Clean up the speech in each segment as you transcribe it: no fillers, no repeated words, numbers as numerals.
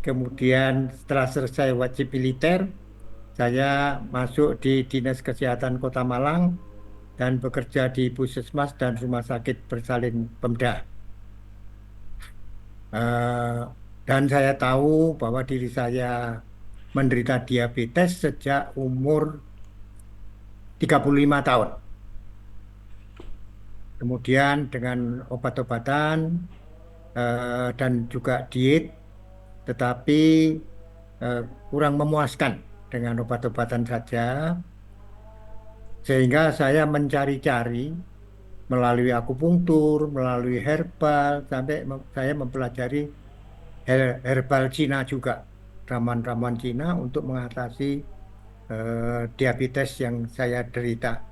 kemudian setelah selesai wajib militer, saya masuk di Dinas Kesehatan Kota Malang dan bekerja di Puskesmas dan Rumah Sakit Bersalin Pemda. Eh, dan saya tahu bahwa diri saya menderita diabetes sejak umur 35 tahun. Kemudian dengan obat-obatan dan juga diet, tetapi eh, kurang memuaskan dengan obat-obatan saja, sehingga saya mencari-cari melalui akupunktur, melalui herbal, sampai saya mempelajari herbal Cina juga, ramuan-ramuan Cina untuk mengatasi diabetes yang saya derita.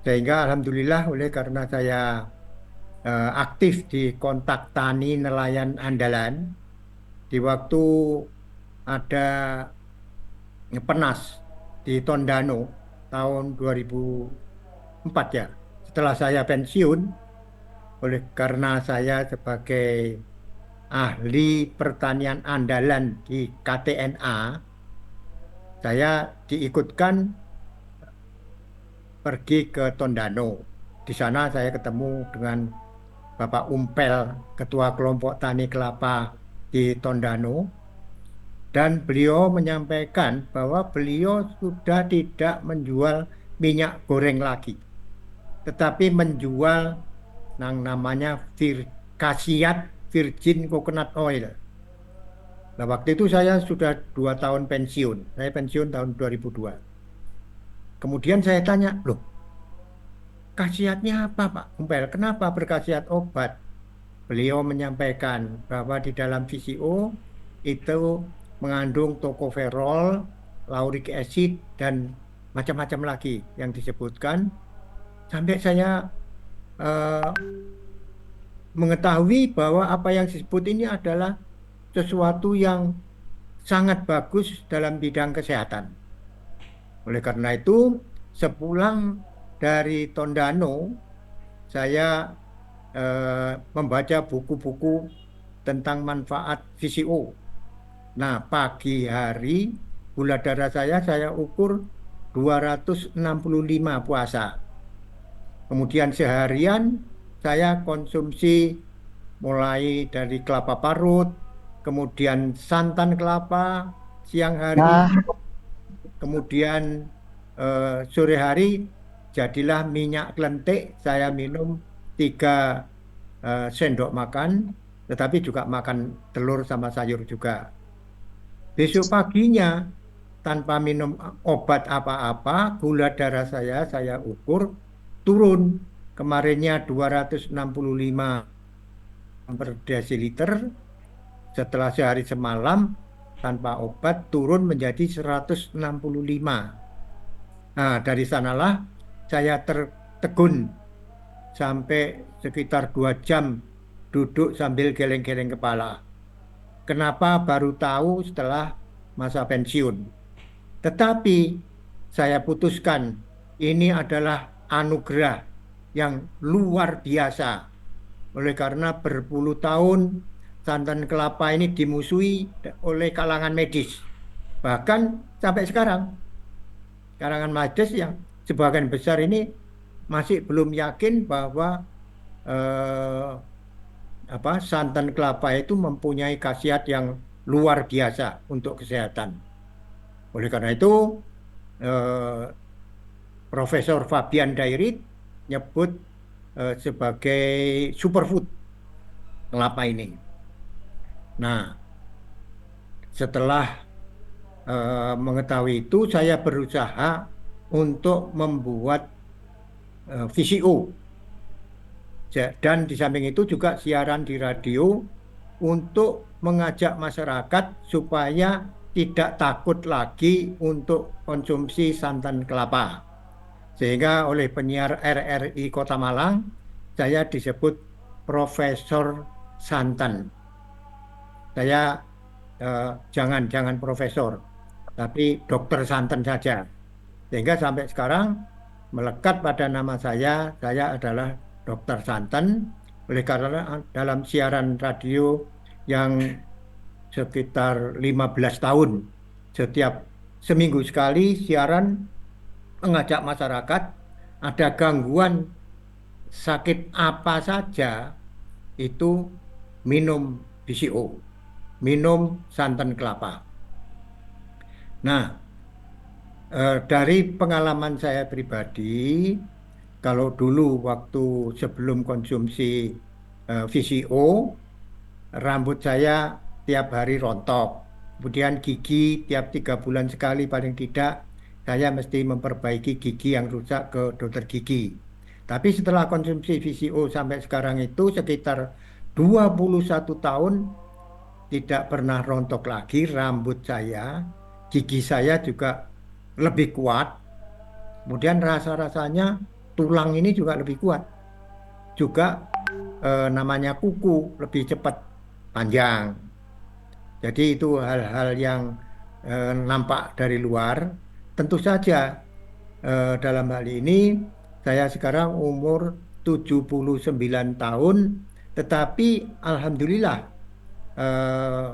Sehingga alhamdulillah oleh karena saya aktif di kontak tani nelayan andalan, di waktu ada Penas di Tondano tahun 2004 ya. Setelah saya pensiun, oleh karena saya sebagai ahli pertanian andalan di KTNA, saya diikutkan pergi ke Tondano. Di sana saya ketemu dengan Bapak Umpel, Ketua Kelompok Tani Kelapa di Tondano, dan beliau menyampaikan bahwa beliau sudah tidak menjual minyak goreng lagi, tetapi menjual yang namanya khasiat virgin coconut oil. Nah, waktu itu saya sudah 2 tahun pensiun. Saya pensiun tahun 2002. Kemudian saya tanya, loh, khasiatnya apa, Pak Umpel? Kenapa berkhasiat obat? Beliau menyampaikan bahwa di dalam VCO itu mengandung tocopherol, lauric acid, dan macam-macam lagi yang disebutkan. Sampai saya eh, mengetahui bahwa apa yang disebut ini adalah sesuatu yang sangat bagus dalam bidang kesehatan. Oleh karena itu, sepulang dari Tondano, saya membaca buku-buku tentang manfaat VCO. Nah, pagi hari gula darah saya ukur 265 puasa. Kemudian seharian saya konsumsi mulai dari kelapa parut, kemudian santan kelapa siang hari, Nah, kemudian sore hari jadilah minyak kelentik saya minum 3 sendok makan, tetapi juga makan telur sama sayur juga. Besok paginya tanpa minum obat apa-apa, gula darah saya ukur turun. Kemarinnya 265 per desiliter, setelah sehari semalam tanpa obat turun menjadi 165. Nah, dari sanalah saya tertegun sampai sekitar 2 jam duduk sambil geleng-geleng kepala. Kenapa baru tahu setelah masa pensiun? Tetapi saya putuskan ini adalah anugerah yang luar biasa. Oleh karena berpuluh tahun santan kelapa ini dimusuhi oleh kalangan medis. Bahkan sampai sekarang, kalangan medis yang sebagian besar ini masih belum yakin bahwa eh, santan kelapa itu mempunyai khasiat yang luar biasa untuk kesehatan. Oleh karena itu, eh, Profesor Fabian Dairit nyebut sebagai superfood kelapa ini. Nah, setelah mengetahui itu, saya berusaha untuk membuat VCO. Dan di samping itu juga siaran di radio untuk mengajak masyarakat supaya tidak takut lagi untuk konsumsi santan kelapa. Sehingga oleh penyiar RRI Kota Malang, saya disebut Profesor Santan. Saya eh, jangan profesor, tapi dokter santan saja. Sehingga sampai sekarang melekat pada nama saya adalah dokter santan. Oleh karena dalam siaran radio yang sekitar 15 tahun. Setiap seminggu sekali siaran mengajak masyarakat ada gangguan sakit apa saja itu minum BCO, minum santan kelapa. Nah, dari pengalaman saya pribadi, kalau dulu waktu sebelum konsumsi VCO, rambut saya tiap hari rontok. Kemudian gigi tiap 3 bulan sekali paling tidak saya mesti memperbaiki gigi yang rusak ke dokter gigi. Tapi setelah konsumsi VCO sampai sekarang itu sekitar 21 tahun tidak pernah rontok lagi rambut saya, gigi saya juga lebih kuat. Kemudian rasa-rasanya tulang ini juga lebih kuat. Juga namanya kuku lebih cepat panjang. Jadi itu hal-hal yang nampak dari luar. Tentu saja dalam hal ini saya sekarang umur 79 tahun, tetapi alhamdulillah eh,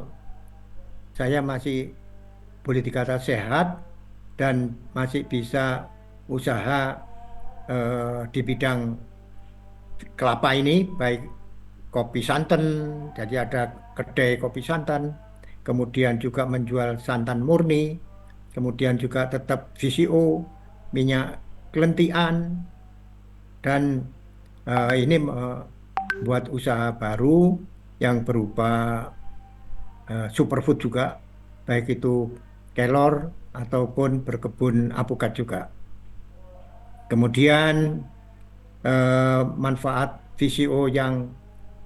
saya masih boleh dikata sehat dan masih bisa usaha di bidang kelapa ini, baik kopi santan, jadi ada kedai kopi santan, kemudian juga menjual santan murni, kemudian juga tetap VCO, minyak kelentian, dan ini buat usaha baru yang berupa superfood juga, baik itu kelor ataupun berkebun alpukat juga. Kemudian manfaat VCO yang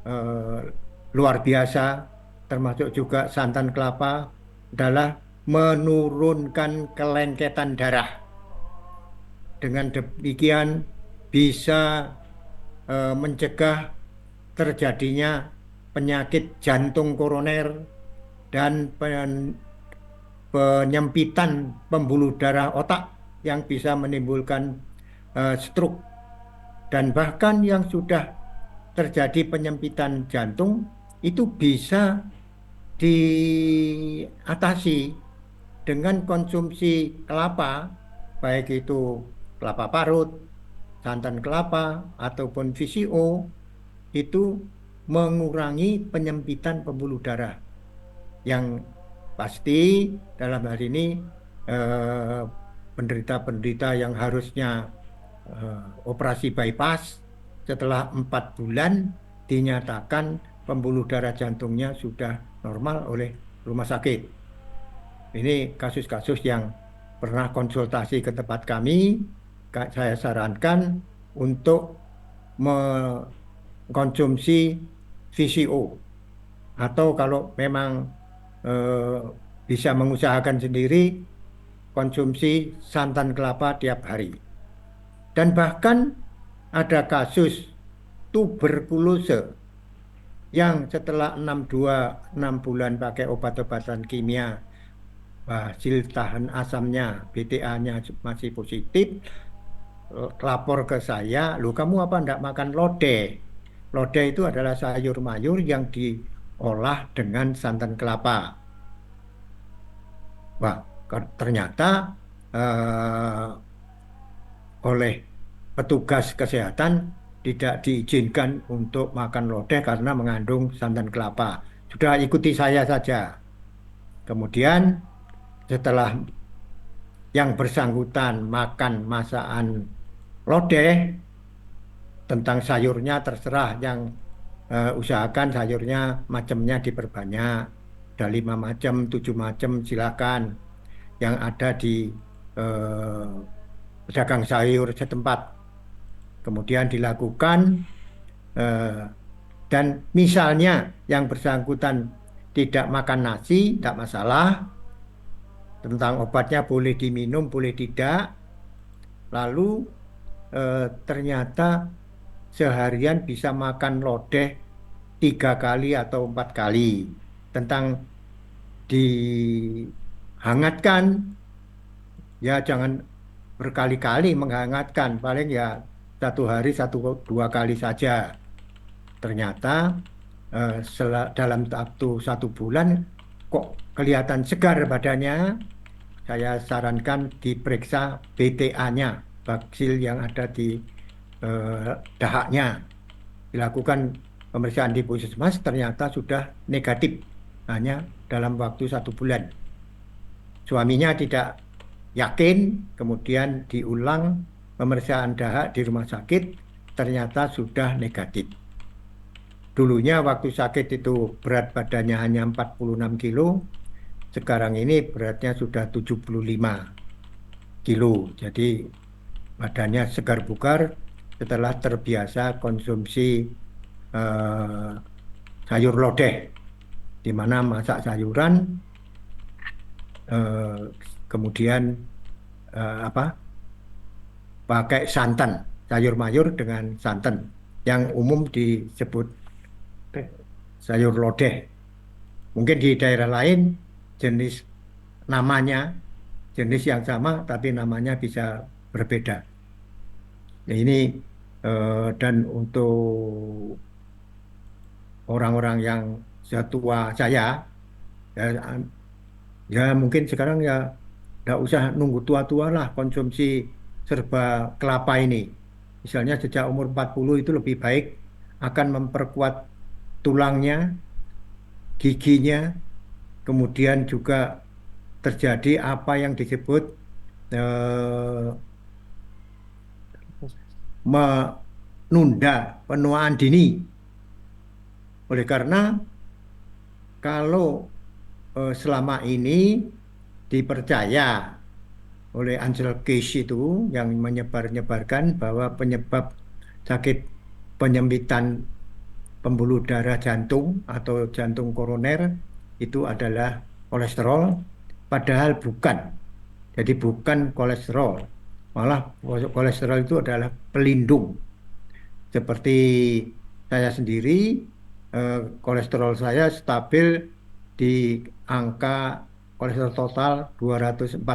eh, luar biasa, termasuk juga santan kelapa, adalah menurunkan kelengketan darah. Dengan demikian bisa mencegah terjadinya penyakit jantung koroner dan penyempitan pembuluh darah otak yang bisa menimbulkan stroke. Dan bahkan yang sudah terjadi penyempitan jantung itu bisa diatasi dengan konsumsi kelapa, baik itu kelapa parut, santan kelapa, ataupun VCO, itu mengurangi penyempitan pembuluh darah. Yang pasti dalam hal ini eh, penderita-penderita yang harusnya operasi bypass setelah 4 bulan dinyatakan pembuluh darah jantungnya sudah normal oleh rumah sakit. Ini kasus-kasus yang pernah konsultasi ke tempat kami, saya sarankan untuk mengkonsumsi VCO. Atau kalau memang eh, bisa mengusahakan sendiri, konsumsi santan kelapa tiap hari. Dan bahkan ada kasus tuberkulose yang setelah 6 bulan pakai obat-obatan kimia, hasil tahan asamnya, BTA-nya masih positif, lapor ke saya, "Lu kamu apa enggak makan lodeh?" Lodeh itu adalah sayur mayur yang diolah dengan santan kelapa. Wah, ternyata eh, oleh petugas kesehatan tidak diizinkan untuk makan lodeh karena mengandung santan kelapa. Sudah ikuti saya saja. Kemudian setelah yang bersangkutan makan masakan lodeh, tentang sayurnya terserah, yang usahakan sayurnya macamnya diperbanyak. Ada 5 macam, 7 macam silakan yang ada di eh, pedagang sayur setempat. Kemudian dilakukan eh, dan misalnya yang bersangkutan tidak makan nasi, tidak masalah. Tentang obatnya boleh diminum, boleh tidak. Lalu ternyata seharian bisa makan lodeh 3 kali atau 4 kali. Tentang dihangatkan, ya jangan berkali-kali menghangatkan, paling ya 1 hari 1 2 kali saja. Ternyata dalam waktu 1 bulan kok kelihatan segar badannya, saya sarankan diperiksa BTA-nya, baksil yang ada di dahaknya. Dilakukan pemeriksaan di puskesmas, ternyata sudah negatif hanya dalam waktu 1 bulan. Suaminya tidak yakin, kemudian diulang pemeriksaan dahak di rumah sakit, ternyata sudah negatif. Dulunya waktu sakit itu berat badannya hanya 46 kilo, sekarang ini beratnya sudah 75 kilo. Jadi badannya segar bugar setelah terbiasa konsumsi eh, sayur lodeh, di mana masak sayuran, eh, kemudian apa, pakai santan, sayur mayur dengan santan, yang umum disebut sayur lodeh. Mungkin di daerah lain jenis namanya jenis yang sama, tapi namanya bisa berbeda. Ya, ini dan untuk orang-orang yang setua saya, ya, ya mungkin sekarang ya nggak usah nunggu tua-tua lah konsumsi serba kelapa ini. Misalnya sejak umur 40 itu lebih baik, akan memperkuat tulangnya, giginya, kemudian juga terjadi apa yang disebut eh, menunda penuaan dini. Oleh karena kalau selama ini dipercaya oleh Ansel Keys itu yang menyebar-nyebarkan bahwa penyebab sakit penyempitan pembuluh darah jantung atau jantung koroner itu adalah kolesterol, padahal bukan. Jadi bukan kolesterol, malah kolesterol itu adalah pelindung. Seperti saya sendiri, kolesterol saya stabil di angka kolesterol total 240.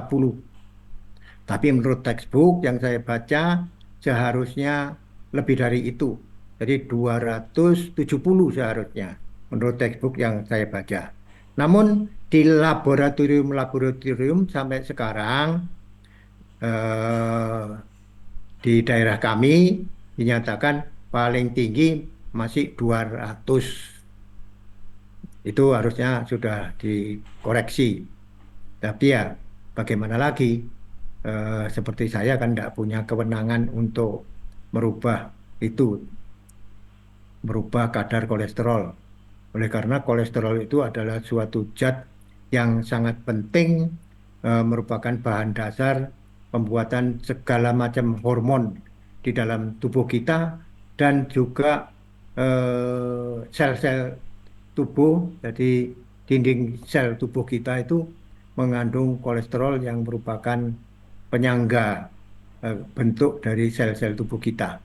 Tapi menurut textbook yang saya baca seharusnya lebih dari itu. Jadi 270 seharusnya menurut textbook yang saya baca. Namun di laboratorium-laboratorium sampai sekarang eh, di daerah kami dinyatakan paling tinggi masih 200. Itu harusnya sudah dikoreksi. Tapi ya bagaimana lagi? Seperti saya kan tidak punya kewenangan untuk merubah itu, merubah kadar kolesterol. Oleh karena kolesterol itu adalah suatu zat yang sangat penting, merupakan bahan dasar pembuatan segala macam hormon di dalam tubuh kita dan juga sel-sel tubuh. Jadi dinding sel tubuh kita itu mengandung kolesterol yang merupakan penyangga bentuk dari sel-sel tubuh kita.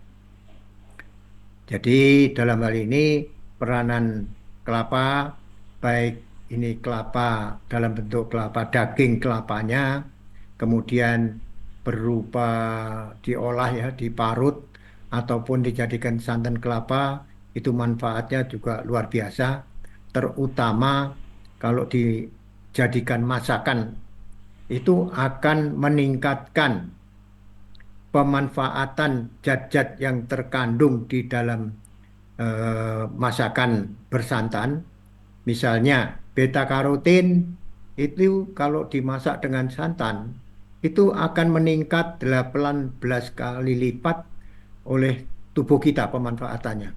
Jadi dalam hal ini peranan kelapa, baik ini kelapa dalam bentuk kelapa daging kelapanya, kemudian berupa diolah ya, diparut ataupun dijadikan santan kelapa, itu manfaatnya juga luar biasa, terutama kalau dijadikan masakan itu akan meningkatkan pemanfaatan zat-zat yang terkandung di dalam masakan bersantan. Misalnya beta karotin itu kalau dimasak dengan santan itu akan meningkat 18 kali lipat oleh tubuh kita pemanfaatannya.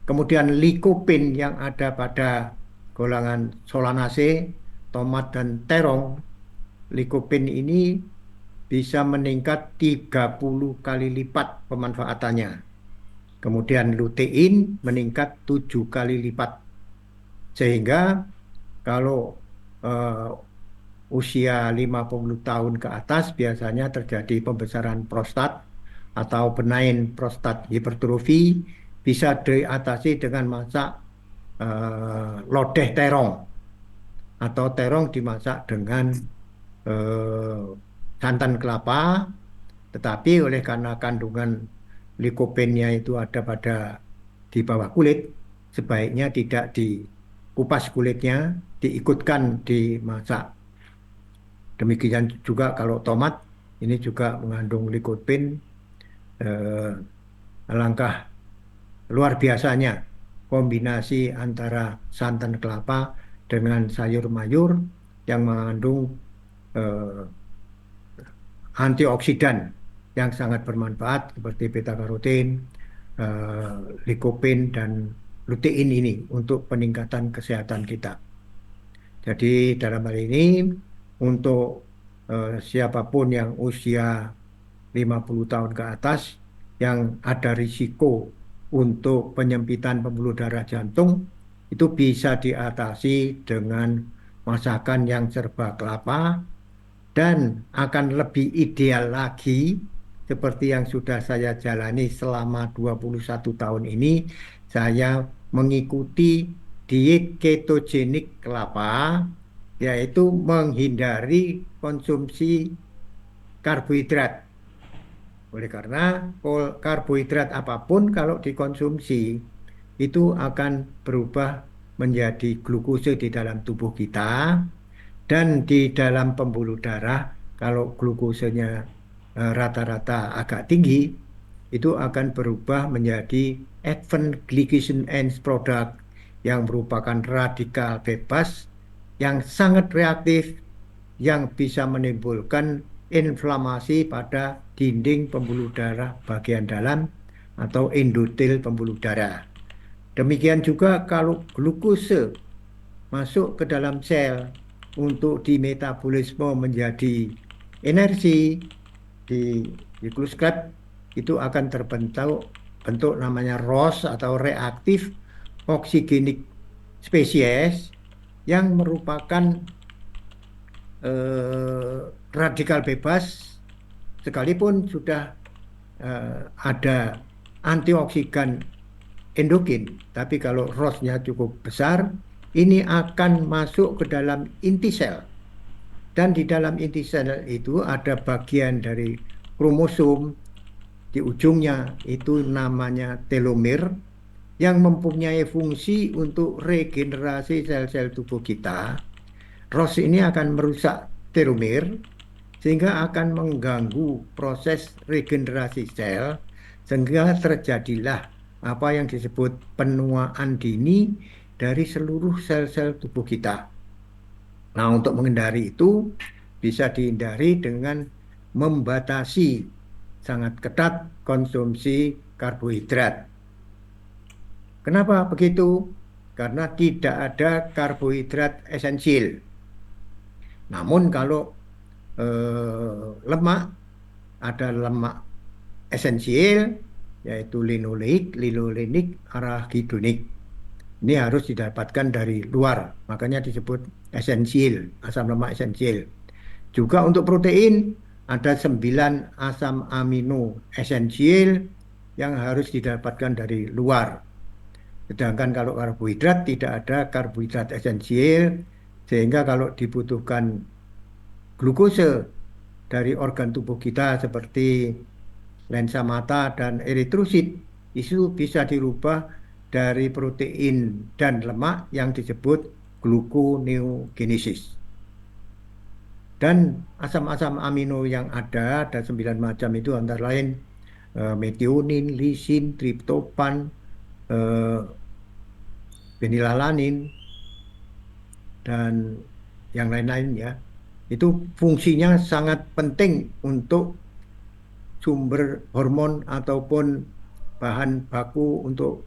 Kemudian likopin yang ada pada golongan Solanaceae, tomat dan terong, likopin ini bisa meningkat 30 kali lipat pemanfaatannya. Kemudian lutein meningkat 7 kali lipat. Sehingga kalau usia 50 tahun ke atas biasanya terjadi pembesaran prostat atau benign prostat hipertrofi, bisa diatasi dengan masak lodeh terong atau terong dimasak dengan eh, santan kelapa, tetapi oleh karena kandungan likopennya itu ada pada di bawah kulit, sebaiknya tidak dimasak dikupas kulitnya, diikutkan dimasak. Demikian juga kalau tomat, ini juga mengandung lycopene, eh, alangkah luar biasanya kombinasi antara santan kelapa dengan sayur mayur yang mengandung eh, antioksidan yang sangat bermanfaat seperti beta karotin, eh, lycopene dan lutein ini untuk peningkatan kesehatan kita. Jadi dalam hal ini untuk siapapun yang usia 50 tahun ke atas yang ada risiko untuk penyempitan pembuluh darah jantung itu bisa diatasi dengan masakan yang serba kelapa dan akan lebih ideal lagi seperti yang sudah saya jalani selama 21 tahun ini, saya mengikuti diet ketogenik kelapa, yaitu menghindari konsumsi karbohidrat. Oleh karena karbohidrat apapun kalau dikonsumsi itu akan berubah menjadi glukose di dalam tubuh kita dan di dalam pembuluh darah kalau glukosenya rata-rata agak tinggi itu akan berubah menjadi advanced glycation end product yang merupakan radikal bebas yang sangat reaktif yang bisa menimbulkan inflamasi pada dinding pembuluh darah bagian dalam atau endotel pembuluh darah. Demikian juga kalau glukose masuk ke dalam sel untuk dimetabolisme menjadi energi di glucose itu akan terbentuk bentuk namanya ROS atau reaktif oksigenik spesies yang merupakan radikal bebas sekalipun sudah ada antioksidan endogen, tapi kalau ROS-nya cukup besar, ini akan masuk ke dalam inti sel. Dan di dalam inti sel itu ada bagian dari kromosom di ujungnya itu namanya telomer yang mempunyai fungsi untuk regenerasi sel-sel tubuh kita. ROS ini akan merusak telomer sehingga akan mengganggu proses regenerasi sel sehingga terjadilah apa yang disebut penuaan dini dari seluruh sel-sel tubuh kita. Nah, untuk menghindari itu bisa dihindari dengan membatasi sangat ketat konsumsi karbohidrat. Kenapa begitu? Karena tidak ada karbohidrat esensial. Namun kalau lemak, ada lemak esensial, yaitu linoleik, linolinik, arahidonik. Ini harus didapatkan dari luar, makanya disebut esensial, asam lemak esensial. Juga untuk protein, ada 9 asam amino esensial yang harus didapatkan dari luar. Sedangkan kalau karbohidrat, tidak ada karbohidrat esensial, sehingga kalau dibutuhkan glukose dari organ tubuh kita seperti lensa mata dan eritrosit itu bisa dirubah dari protein dan lemak yang disebut gluconeogenesis. Dan asam-asam amino yang ada 9 macam itu antara lain metionin, lisin, triptofan, fenilalanin, dan yang lain-lain ya. Itu fungsinya sangat penting untuk sumber hormon ataupun bahan baku untuk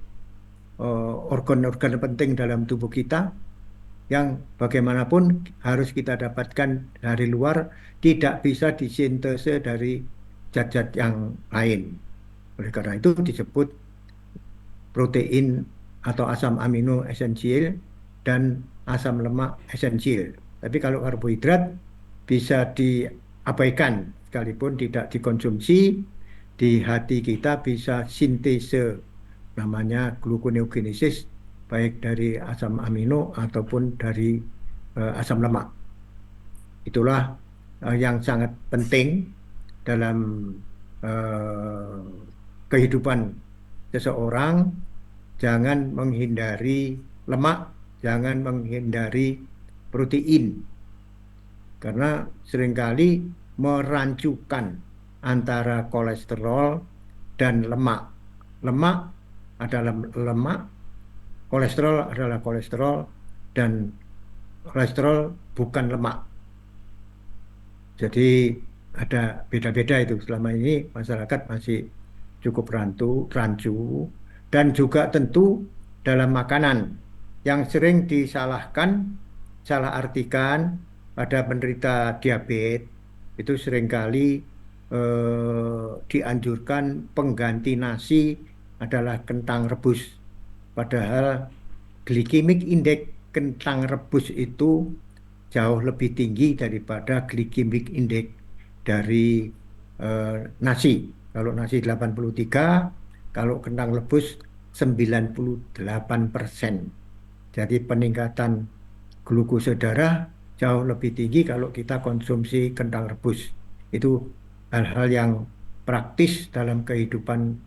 organ-organ penting dalam tubuh kita yang bagaimanapun harus kita dapatkan dari luar, tidak bisa disintese dari zat-zat yang lain. Oleh karena itu disebut protein atau asam amino esensial dan asam lemak esensial. Tapi kalau karbohidrat bisa diabaikan sekalipun tidak dikonsumsi, di hati kita bisa sintese namanya gluconeogenesis baik dari asam amino ataupun dari asam lemak. Itulah yang sangat penting dalam kehidupan seseorang. Jangan menghindari lemak jangan menghindari protein karena seringkali merancukan antara kolesterol dan lemak. Lemak adalah lemak, kolesterol adalah kolesterol, dan kolesterol bukan lemak. Jadi ada beda-beda itu. Selama ini masyarakat masih cukup rancu, dan juga tentu dalam makanan yang sering disalahkan, salah artikan pada penderita diabetes itu seringkali dianjurkan pengganti nasi adalah kentang rebus. Padahal glycemic index kentang rebus itu jauh lebih tinggi daripada glycemic index dari eh, nasi. Kalau nasi 83, kalau kentang rebus 98%. Jadi peningkatan glukose darah jauh lebih tinggi kalau kita konsumsi kentang rebus. Itu hal-hal yang praktis dalam kehidupan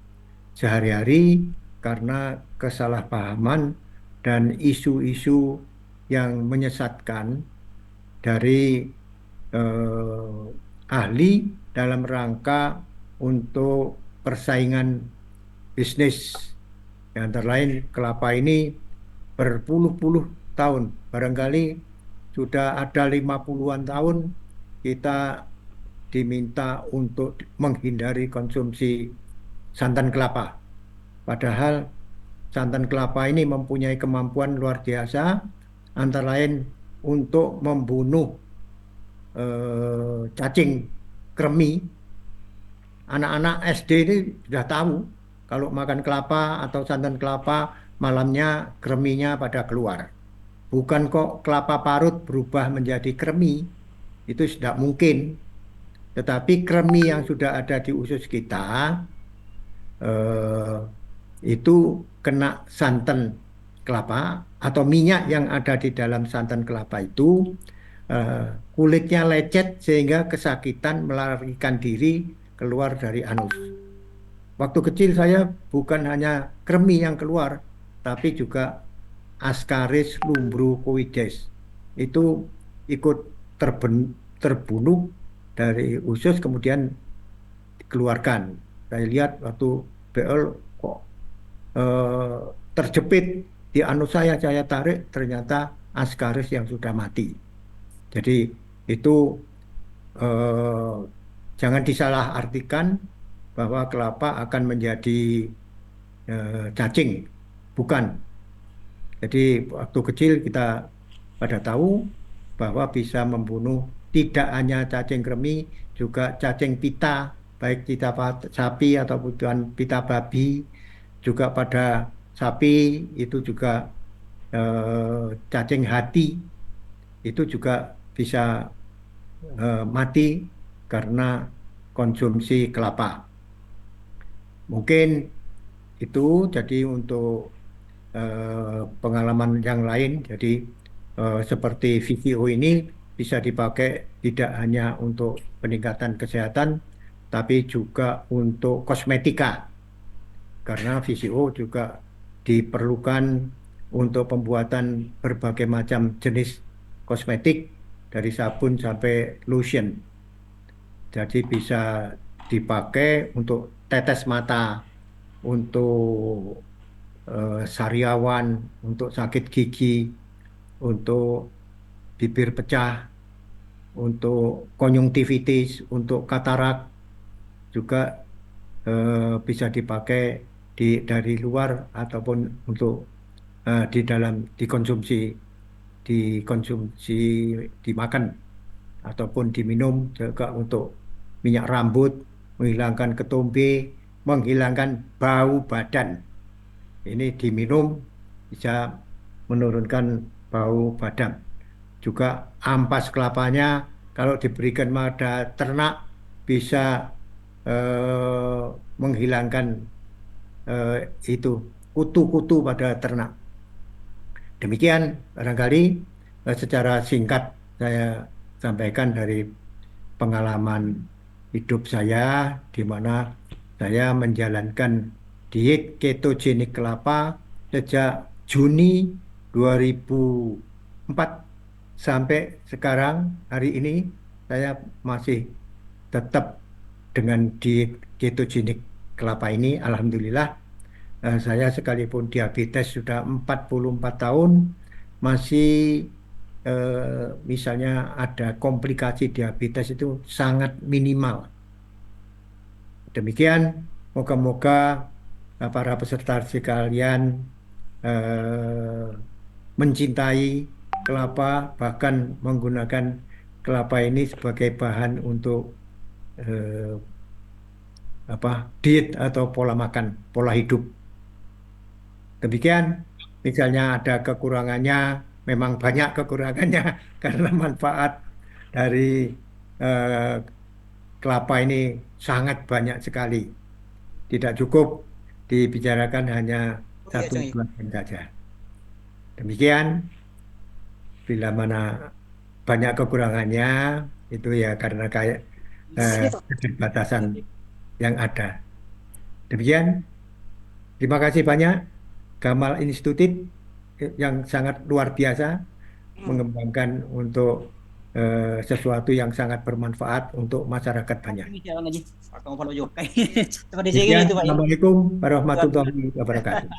sehari-hari karena kesalahpahaman dan isu-isu yang menyesatkan dari ahli dalam rangka untuk persaingan bisnis. Yang antara lain kelapa ini berpuluh-puluh tahun, barangkali sudah ada 50-an tahun kita diminta untuk menghindari konsumsi santan kelapa. Padahal santan kelapa ini mempunyai kemampuan luar biasa, antara lain untuk membunuh cacing kremi. Anak-anak SD ini sudah tahu kalau makan kelapa atau santan kelapa malamnya kreminya pada keluar. Bukan kok kelapa parut berubah menjadi kremi, itu tidak mungkin. Tetapi kremi yang sudah ada di usus kita eh, itu kena santan kelapa atau minyak yang ada di dalam santan kelapa itu eh, kulitnya lecet sehingga kesakitan melarikan diri keluar dari anus. Waktu kecil saya bukan hanya kremi yang keluar, tapi juga Ascaris lumbrocoides. Itu ikut terbunuh dari usus kemudian dikeluarkan. Saya lihat waktu BL kok eh, terjepit di anus saya tarik ternyata Ascaris yang sudah mati. Jadi itu eh, jangan disalahartikan bahwa kelapa akan menjadi cacing. Bukan. Jadi waktu kecil kita pada tahu bahwa bisa membunuh tidak hanya cacing kremi, juga cacing pita, baik pita sapi ataupun pita babi, juga pada sapi itu juga cacing hati itu juga bisa mati karena konsumsi kelapa. Mungkin itu jadi untuk pengalaman yang lain. Jadi seperti VCO ini bisa dipakai tidak hanya untuk peningkatan kesehatan, tapi juga untuk kosmetika. Karena VCO juga diperlukan untuk pembuatan berbagai macam jenis kosmetik dari sabun sampai lotion. Jadi bisa dipakai untuk tetes mata, untuk sariawan, untuk sakit gigi, untuk bibir pecah, untuk konjungtivitis, untuk katarak juga bisa dipakai dari luar ataupun untuk di dalam dikonsumsi dimakan ataupun diminum juga untuk minyak rambut, menghilangkan ketombe, menghilangkan bau badan. Ini diminum bisa menurunkan bau badan. Juga ampas kelapanya kalau diberikan pada ternak bisa menghilangkan eh, itu kutu-kutu pada ternak. Demikian barangkali secara singkat saya sampaikan dari pengalaman hidup saya di mana saya menjalankan diet ketogenik kelapa sejak Juni 2004 sampai sekarang hari ini saya masih tetap dengan diet ketogenik kelapa ini. Alhamdulillah, saya sekalipun diabetes sudah 44 tahun masih misalnya ada komplikasi diabetes itu sangat minimal. Demikian, moga-moga para peserta sekalian eh, mencintai kelapa, bahkan menggunakan kelapa ini sebagai bahan untuk eh, apa diet atau pola makan, pola hidup. Demikian, misalnya ada kekurangannya, memang banyak kekurangannya karena manfaat dari eh, kelapa ini sangat banyak sekali. Tidak cukup dibicarakan hanya Oh iya, satu Ceng. bagian saja. Demikian, bila mana banyak kekurangannya, itu ya karena kayak eh, keterbatasan yang ada. Demikian, terima kasih banyak Gamal Institute yang sangat luar biasa mengembangkan untuk sesuatu yang sangat bermanfaat untuk masyarakat banyak. Ini siya ngaji. Pakang pala juga. Seperti sige Demikian, itu, Pak. Assalamualaikum Tuhan. warahmatullahi wabarakatuh.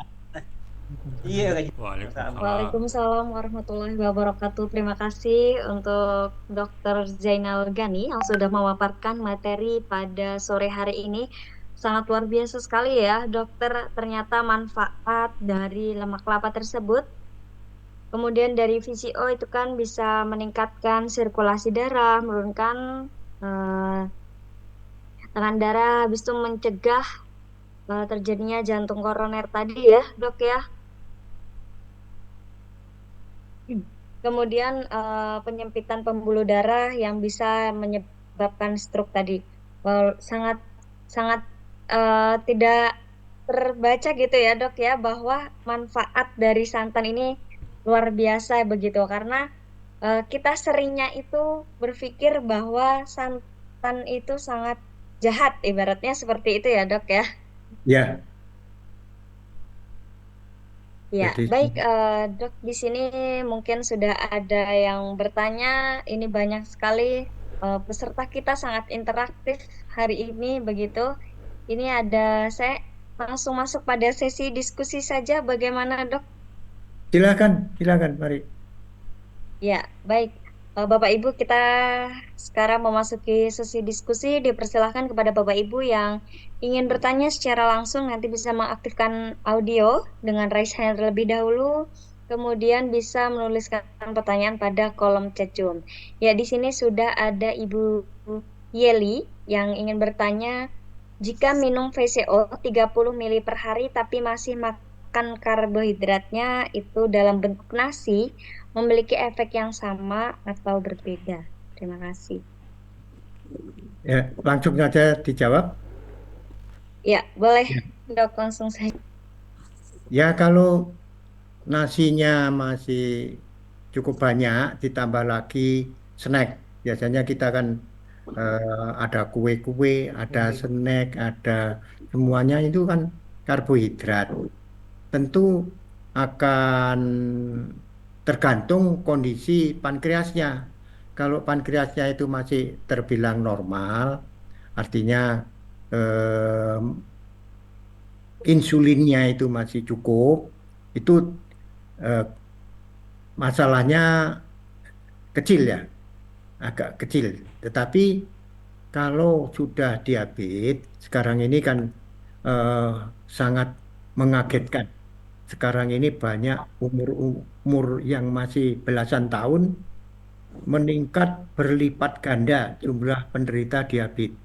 Iya, ngaji. Waalaikumsalam. Waalaikumsalam warahmatullahi wabarakatuh. Terima kasih untuk Dr. Zainal Gani yang sudah memaparkan materi pada sore hari ini. Sangat luar biasa sekali ya, dokter. Ternyata manfaat dari lemak kelapa tersebut. Kemudian dari VCO itu kan bisa meningkatkan sirkulasi darah, menurunkan eh, tekanan darah, habis itu mencegah terjadinya jantung koroner tadi ya, dok ya. Kemudian penyempitan pembuluh darah yang bisa menyebabkan stroke tadi. Sangat sangat tidak terbaca gitu ya dok ya bahwa manfaat dari santan ini luar biasa begitu karena kita seringnya itu berpikir bahwa santan itu sangat jahat ibaratnya seperti itu ya dok ya. Ya, Ya, jadi baik Dok, di sini mungkin sudah ada yang bertanya. Ini banyak sekali peserta kita sangat interaktif hari ini begitu. Ini ada saya langsung masuk pada sesi diskusi saja. Bagaimana Dok? silakan, silakan, mari. Ya, baik. Bapak Ibu, kita sekarang memasuki sesi diskusi. Dipersilahkan kepada Bapak Ibu yang ingin bertanya secara langsung, nanti bisa mengaktifkan audio dengan raise hand terlebih dahulu, kemudian bisa menuliskan pertanyaan pada kolom chat Zoom. Ya, di sini sudah ada Ibu Yeli yang ingin bertanya, jika minum VCO 30 ml per hari tapi masih makan karbohidratnya itu dalam bentuk nasi, memiliki efek yang sama atau berbeda? Terima kasih. Ya, langsung saja dijawab. Ya, boleh Ya, dok langsung saja. ya, kalau nasinya masih cukup banyak, ditambah lagi snack. Biasanya kita kan ada kue-kue, ada snack, ada semuanya itu kan karbohidrat. Tentu akan tergantung kondisi pankreasnya. Kalau pankreasnya itu masih terbilang normal, artinya eh, insulinnya itu masih cukup, itu eh, masalahnya kecil ya, agak kecil. Tetapi kalau sudah diabetes, sekarang ini kan eh, sangat mengagetkan. Sekarang ini banyak umur yang masih belasan tahun meningkat berlipat ganda jumlah penderita diabetes.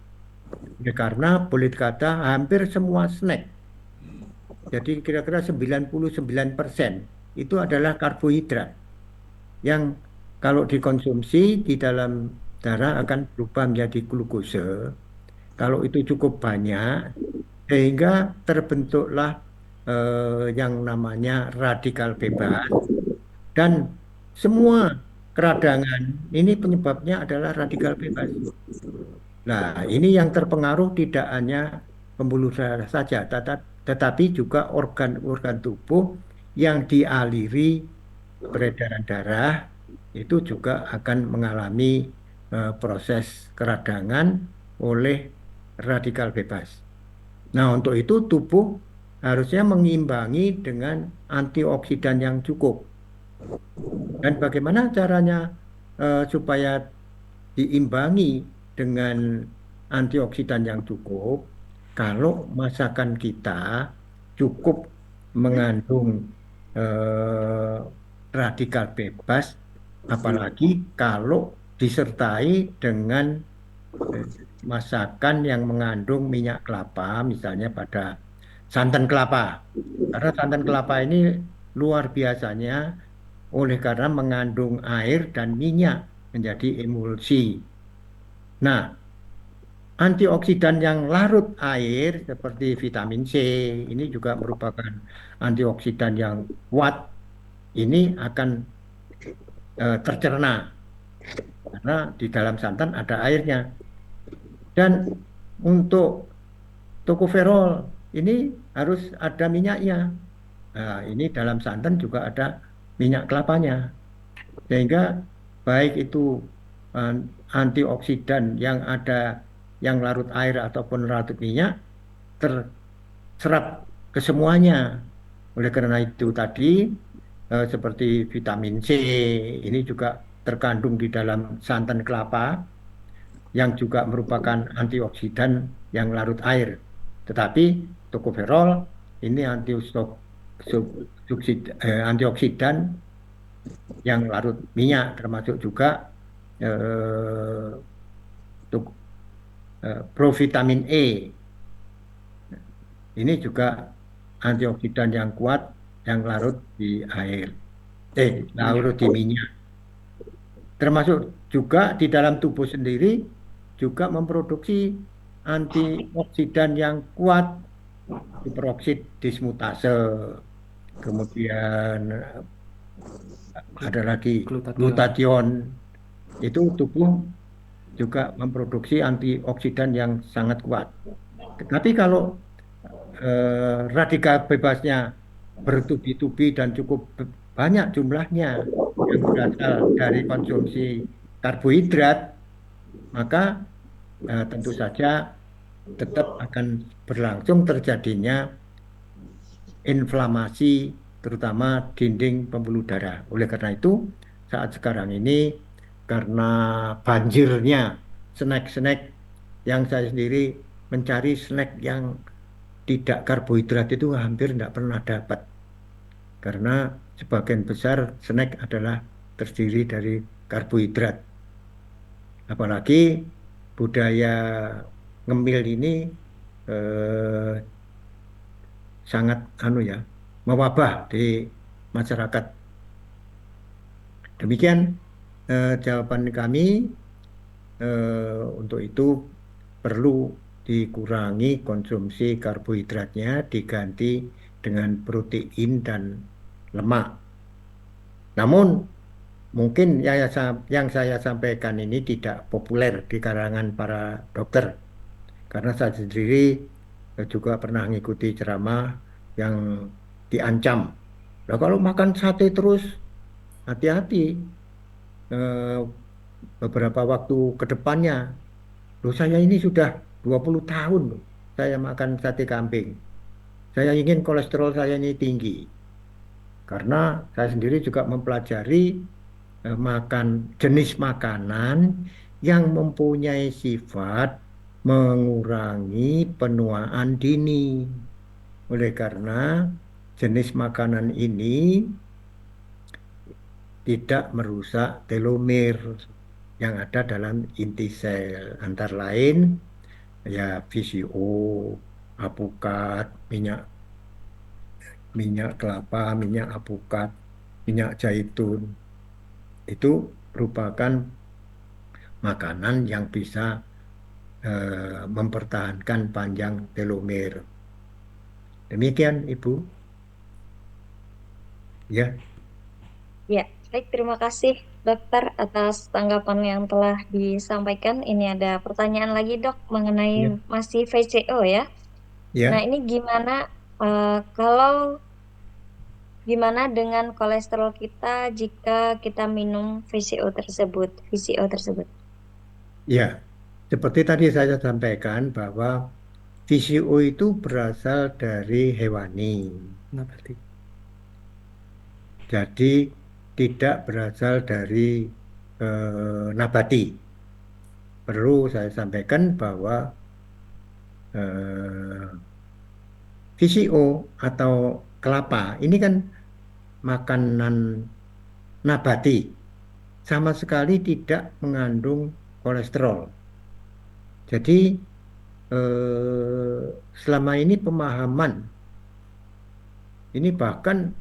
Ya, karena boleh dikata hampir semua snack. Jadi kira-kira 99% itu adalah karbohidrat yang kalau dikonsumsi di dalam darah akan berubah menjadi glukose. Kalau itu cukup banyak, sehingga terbentuklah yang namanya radikal bebas dan semua keradangan ini penyebabnya adalah radikal bebas. Nah, ini yang terpengaruh tidak hanya pembuluh darah saja, tetapi juga organ-organ tubuh yang dialiri peredaran darah itu juga akan mengalami proses keradangan oleh radikal bebas. Nah, untuk itu tubuh harusnya mengimbangi dengan antioksidan yang cukup. Dan bagaimana caranya supaya diimbangi dengan antioksidan yang cukup? Kalau masakan kita cukup mengandung eh, radikal bebas, apalagi kalau disertai dengan eh, masakan yang mengandung minyak kelapa, misalnya pada santan kelapa. Karena santan kelapa ini luar biasanya oleh karena mengandung air dan minyak menjadi emulsi. Nah, antioksidan yang larut air seperti vitamin C ini juga merupakan antioksidan yang kuat. Ini akan tercerna karena di dalam santan ada airnya. Dan untuk tokoferol ini harus ada minyaknya. Nah, ini dalam santan juga ada minyak kelapanya. Sehingga baik itu eh, antioksidan yang ada yang larut air ataupun larut minyak terserap ke semuanya. Oleh karena itu tadi seperti vitamin C ini juga terkandung di dalam santan kelapa yang juga merupakan antioksidan yang larut air. Tetapi tokoferol ini antioksidan yang larut minyak termasuk juga eh, tuk- provitamin E. Ini juga antioksidan yang kuat yang larut di air, larut di minyak. Termasuk juga di dalam tubuh sendiri juga memproduksi antioksidan yang kuat, superoksid dismutase. Kemudian ada lagi glutathione. Itu tubuh juga memproduksi antioksidan yang sangat kuat. Tapi kalau radikal bebasnya bertubi-tubi dan cukup banyak jumlahnya yang berasal dari konsumsi karbohidrat, maka tentu saja tetap akan berlangsung terjadinya inflamasi terutama dinding pembuluh darah. Oleh karena itu, saat sekarang ini karena banjirnya snack-snack yang saya sendiri mencari snack yang tidak karbohidrat itu hampir tidak pernah dapat. Karena sebagian besar snack adalah terdiri dari karbohidrat. Apalagi budaya ngemil ini eh, sangat mewabah di masyarakat. Demikian jawaban kami. Untuk itu perlu dikurangi konsumsi karbohidratnya, diganti dengan protein dan lemak. Namun mungkin yang saya sampaikan ini tidak populer di kalangan para dokter, karena saya sendiri juga pernah mengikuti ceramah yang diancam. Nah, kalau makan sate terus, hati-hati. eh, Beberapa waktu ke depannya, loh saya ini sudah 20 tahun loh, saya makan sate kambing. Saya ingin kolesterol saya ini tinggi. Karena saya sendiri juga mempelajari makan jenis makanan yang mempunyai sifat mengurangi penuaan dini. Oleh karena jenis makanan ini tidak merusak telomere yang ada dalam inti sel. Antara lain ya VCO, apukat, minyak minyak kelapa, minyak apukat, minyak zaitun. Itu merupakan makanan yang bisa mempertahankan panjang telomere. Demikian, Ibu. Ya, Ya, baik, terima kasih dokter atas tanggapan yang telah disampaikan. Ini ada pertanyaan lagi dok mengenai ya, masih VCO ya. Nah, ya. ini gimana kalau gimana dengan kolesterol kita jika kita minum VCO tersebut? VCO tersebut. Ya, seperti tadi saya sampaikan bahwa VCO itu berasal dari hewani, nabati. Jadi tidak berasal dari nabati. Perlu saya sampaikan bahwa eh, VCO atau kelapa ini kan makanan nabati, sama sekali tidak mengandung kolesterol. Jadi selama ini pemahaman ini bahkan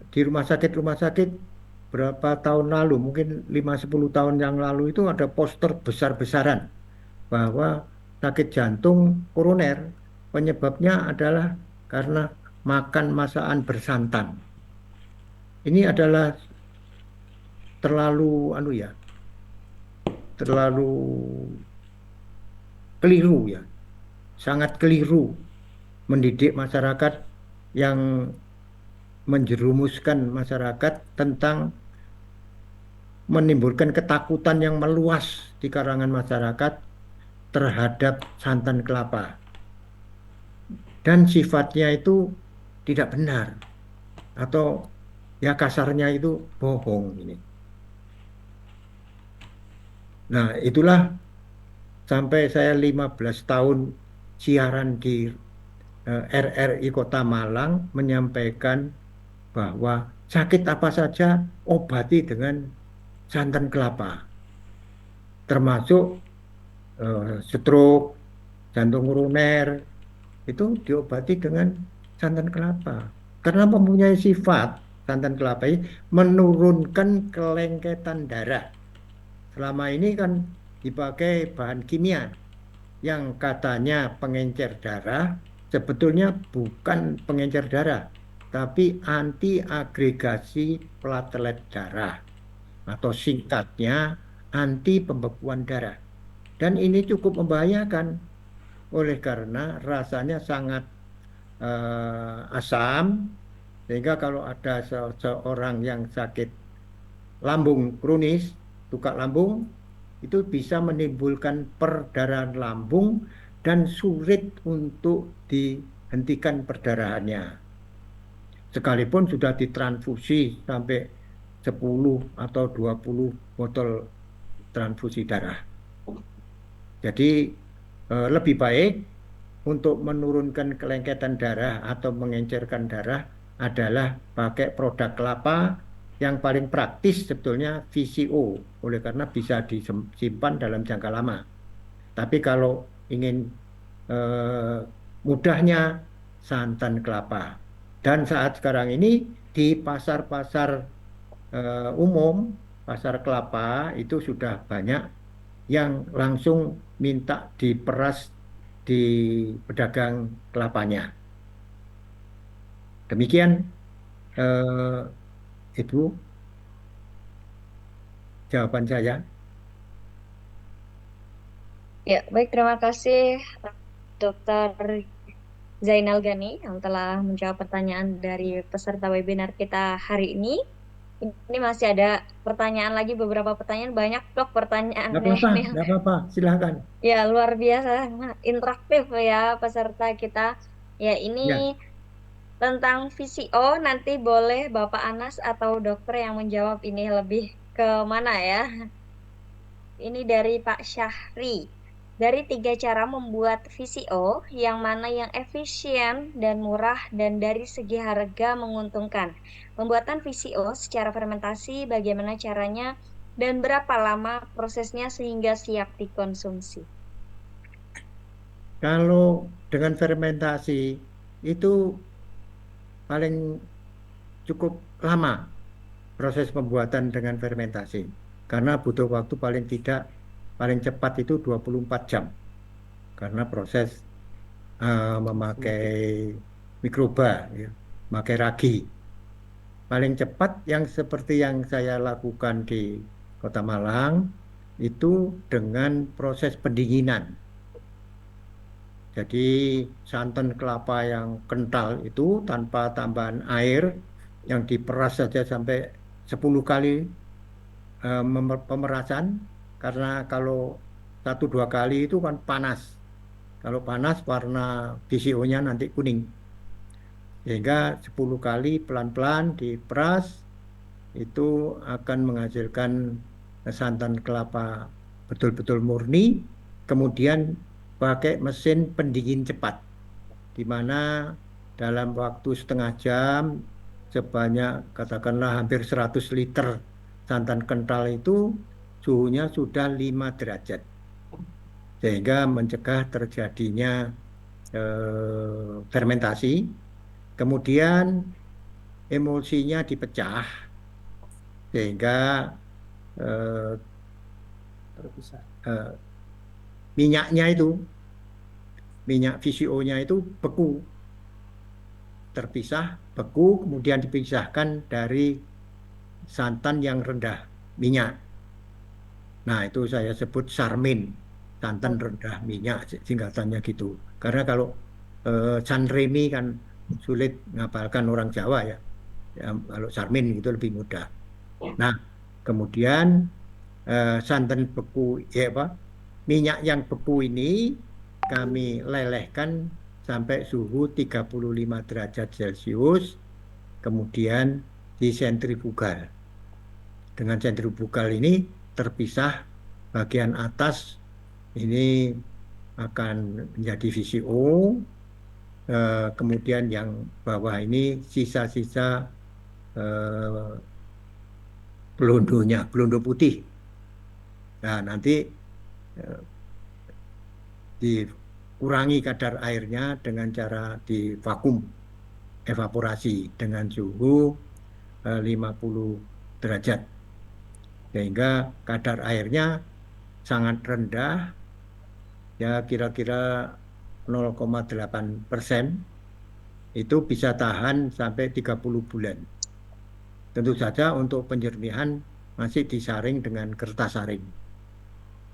di rumah sakit berapa tahun lalu, mungkin 5-10 tahun yang lalu itu ada poster besar-besaran bahwa sakit jantung koroner penyebabnya adalah karena makan masakan bersantan. Ini adalah terlalu terlalu keliru ya, sangat keliru mendidik masyarakat yang menjerumuskan masyarakat tentang menimbulkan ketakutan yang meluas di kalangan masyarakat terhadap santan kelapa. Dan sifatnya itu tidak benar atau ya kasarnya itu bohong ini. Nah, itulah sampai saya 15 tahun siaran di RRI Kota Malang menyampaikan bahwa sakit apa saja obati dengan santan kelapa, termasuk stroke, jantung koroner, itu diobati dengan santan kelapa. Karena mempunyai sifat santan kelapa ini menurunkan kelengketan darah. Selama ini kan dipakai bahan kimia yang katanya pengencer darah, sebetulnya bukan pengencer darah, tapi anti agregasi platelet darah atau singkatnya anti pembekuan darah. Dan ini cukup membahayakan oleh karena rasanya sangat asam, sehingga kalau ada seorang yang sakit lambung kronis, tukak lambung, itu bisa menimbulkan perdarahan lambung dan sulit untuk dihentikan perdarahannya. Sekalipun sudah ditransfusi sampai 10 atau 20 botol transfusi darah. Jadi lebih baik untuk menurunkan kelengketan darah atau mengencerkan darah adalah pakai produk kelapa. Yang paling praktis sebetulnya VCO, oleh karena bisa disimpan dalam jangka lama. Tapi kalau ingin mudahnya, santan kelapa. Dan saat sekarang ini di pasar-pasar umum, pasar kelapa itu sudah banyak yang langsung minta diperas di pedagang kelapanya. Demikian Ibu jawaban saya. Ya, baik, terima kasih Dokter Zainal Gani yang telah menjawab pertanyaan dari peserta webinar kita hari ini. Ini masih ada pertanyaan lagi, beberapa pertanyaan, banyak dok pertanyaannya ini. Nggak apa-apa, silahkan. Ya, luar biasa, interaktif ya peserta kita. Ya, Ya, ini tentang VCO, nanti boleh Bapak Anas atau dokter yang menjawab ini lebih ke mana ya. Ini dari Pak Syahri. Dari 3 cara membuat VCO, yang mana yang efisien dan murah dan dari segi harga menguntungkan? Pembuatan VCO secara fermentasi bagaimana caranya dan berapa lama prosesnya sehingga siap dikonsumsi? kalau dengan fermentasi itu paling cukup lama proses pembuatan dengan fermentasi. Karena butuh waktu paling cepat itu 24 jam. Karena proses memakai mikroba, ya, memakai ragi. Paling cepat yang seperti yang saya lakukan di Kota Malang itu dengan proses pendinginan. Jadi santan kelapa yang kental itu tanpa tambahan air yang diperas saja sampai 10 kali pemerasan, karena kalau 1 2 kali itu kan panas. Kalau panas warna VCO-nya nanti kuning. Sehingga 10 kali pelan-pelan diperas itu akan menghasilkan santan kelapa betul-betul murni. Kemudian pakai mesin pendingin cepat, di mana dalam waktu setengah jam sebanyak katakanlah hampir 100 liter santan kental itu suhunya sudah 5 derajat. Sehingga mencegah terjadinya fermentasi. Kemudian emulsinya dipecah sehingga eh, eh, minyaknya itu, minyak VCO-nya itu beku, terpisah, beku, kemudian dipisahkan dari santan yang rendah minyak. Nah, itu saya sebut sarmin, santan rendah minyak, singkatannya gitu. Karena kalau Sanremi kan sulit ngapalkan orang Jawa ya. Ya, kalau sarmin itu lebih mudah. Nah, kemudian santan beku, ya apa, minyak yang beku ini kami lelehkan sampai suhu 35 derajat Celcius, kemudian disentrifugal. Dengan sentrifugal ini terpisah bagian atas ini akan menjadi VCO, kemudian yang bawah ini sisa-sisa eh, belondonya, belondo putih. Nah, nanti eh, dikurangi kadar airnya dengan cara divakum, evaporasi dengan suhu 50 derajat. Sehingga kadar airnya sangat rendah, ya kira-kira 0,8%, itu bisa tahan sampai 30 bulan. Tentu saja untuk penjernihan masih disaring dengan kertas saring.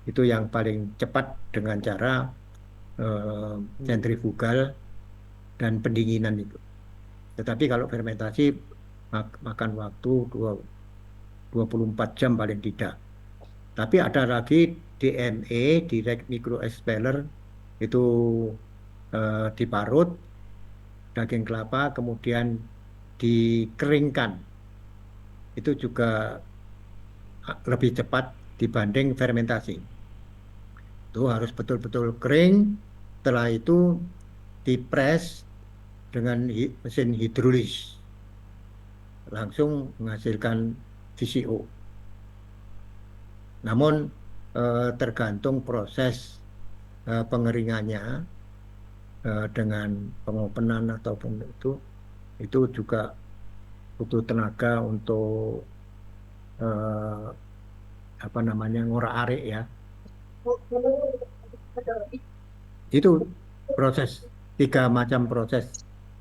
Itu yang paling cepat dengan cara sentrifugal dan pendinginan itu. Tetapi kalau fermentasi makan waktu 24 jam paling tidak. Tapi ada lagi DME, direct micro expeller, itu diparut daging kelapa kemudian dikeringkan. Itu juga lebih cepat dibanding fermentasi. Itu harus betul-betul kering. Setelah itu dipres dengan mesin hidrolis, langsung menghasilkan VCO. Namun tergantung proses pengeringannya dengan pengopenan ataupun itu juga butuh tenaga untuk apa namanya, ngorak-arik ya. Itu proses, 3 macam proses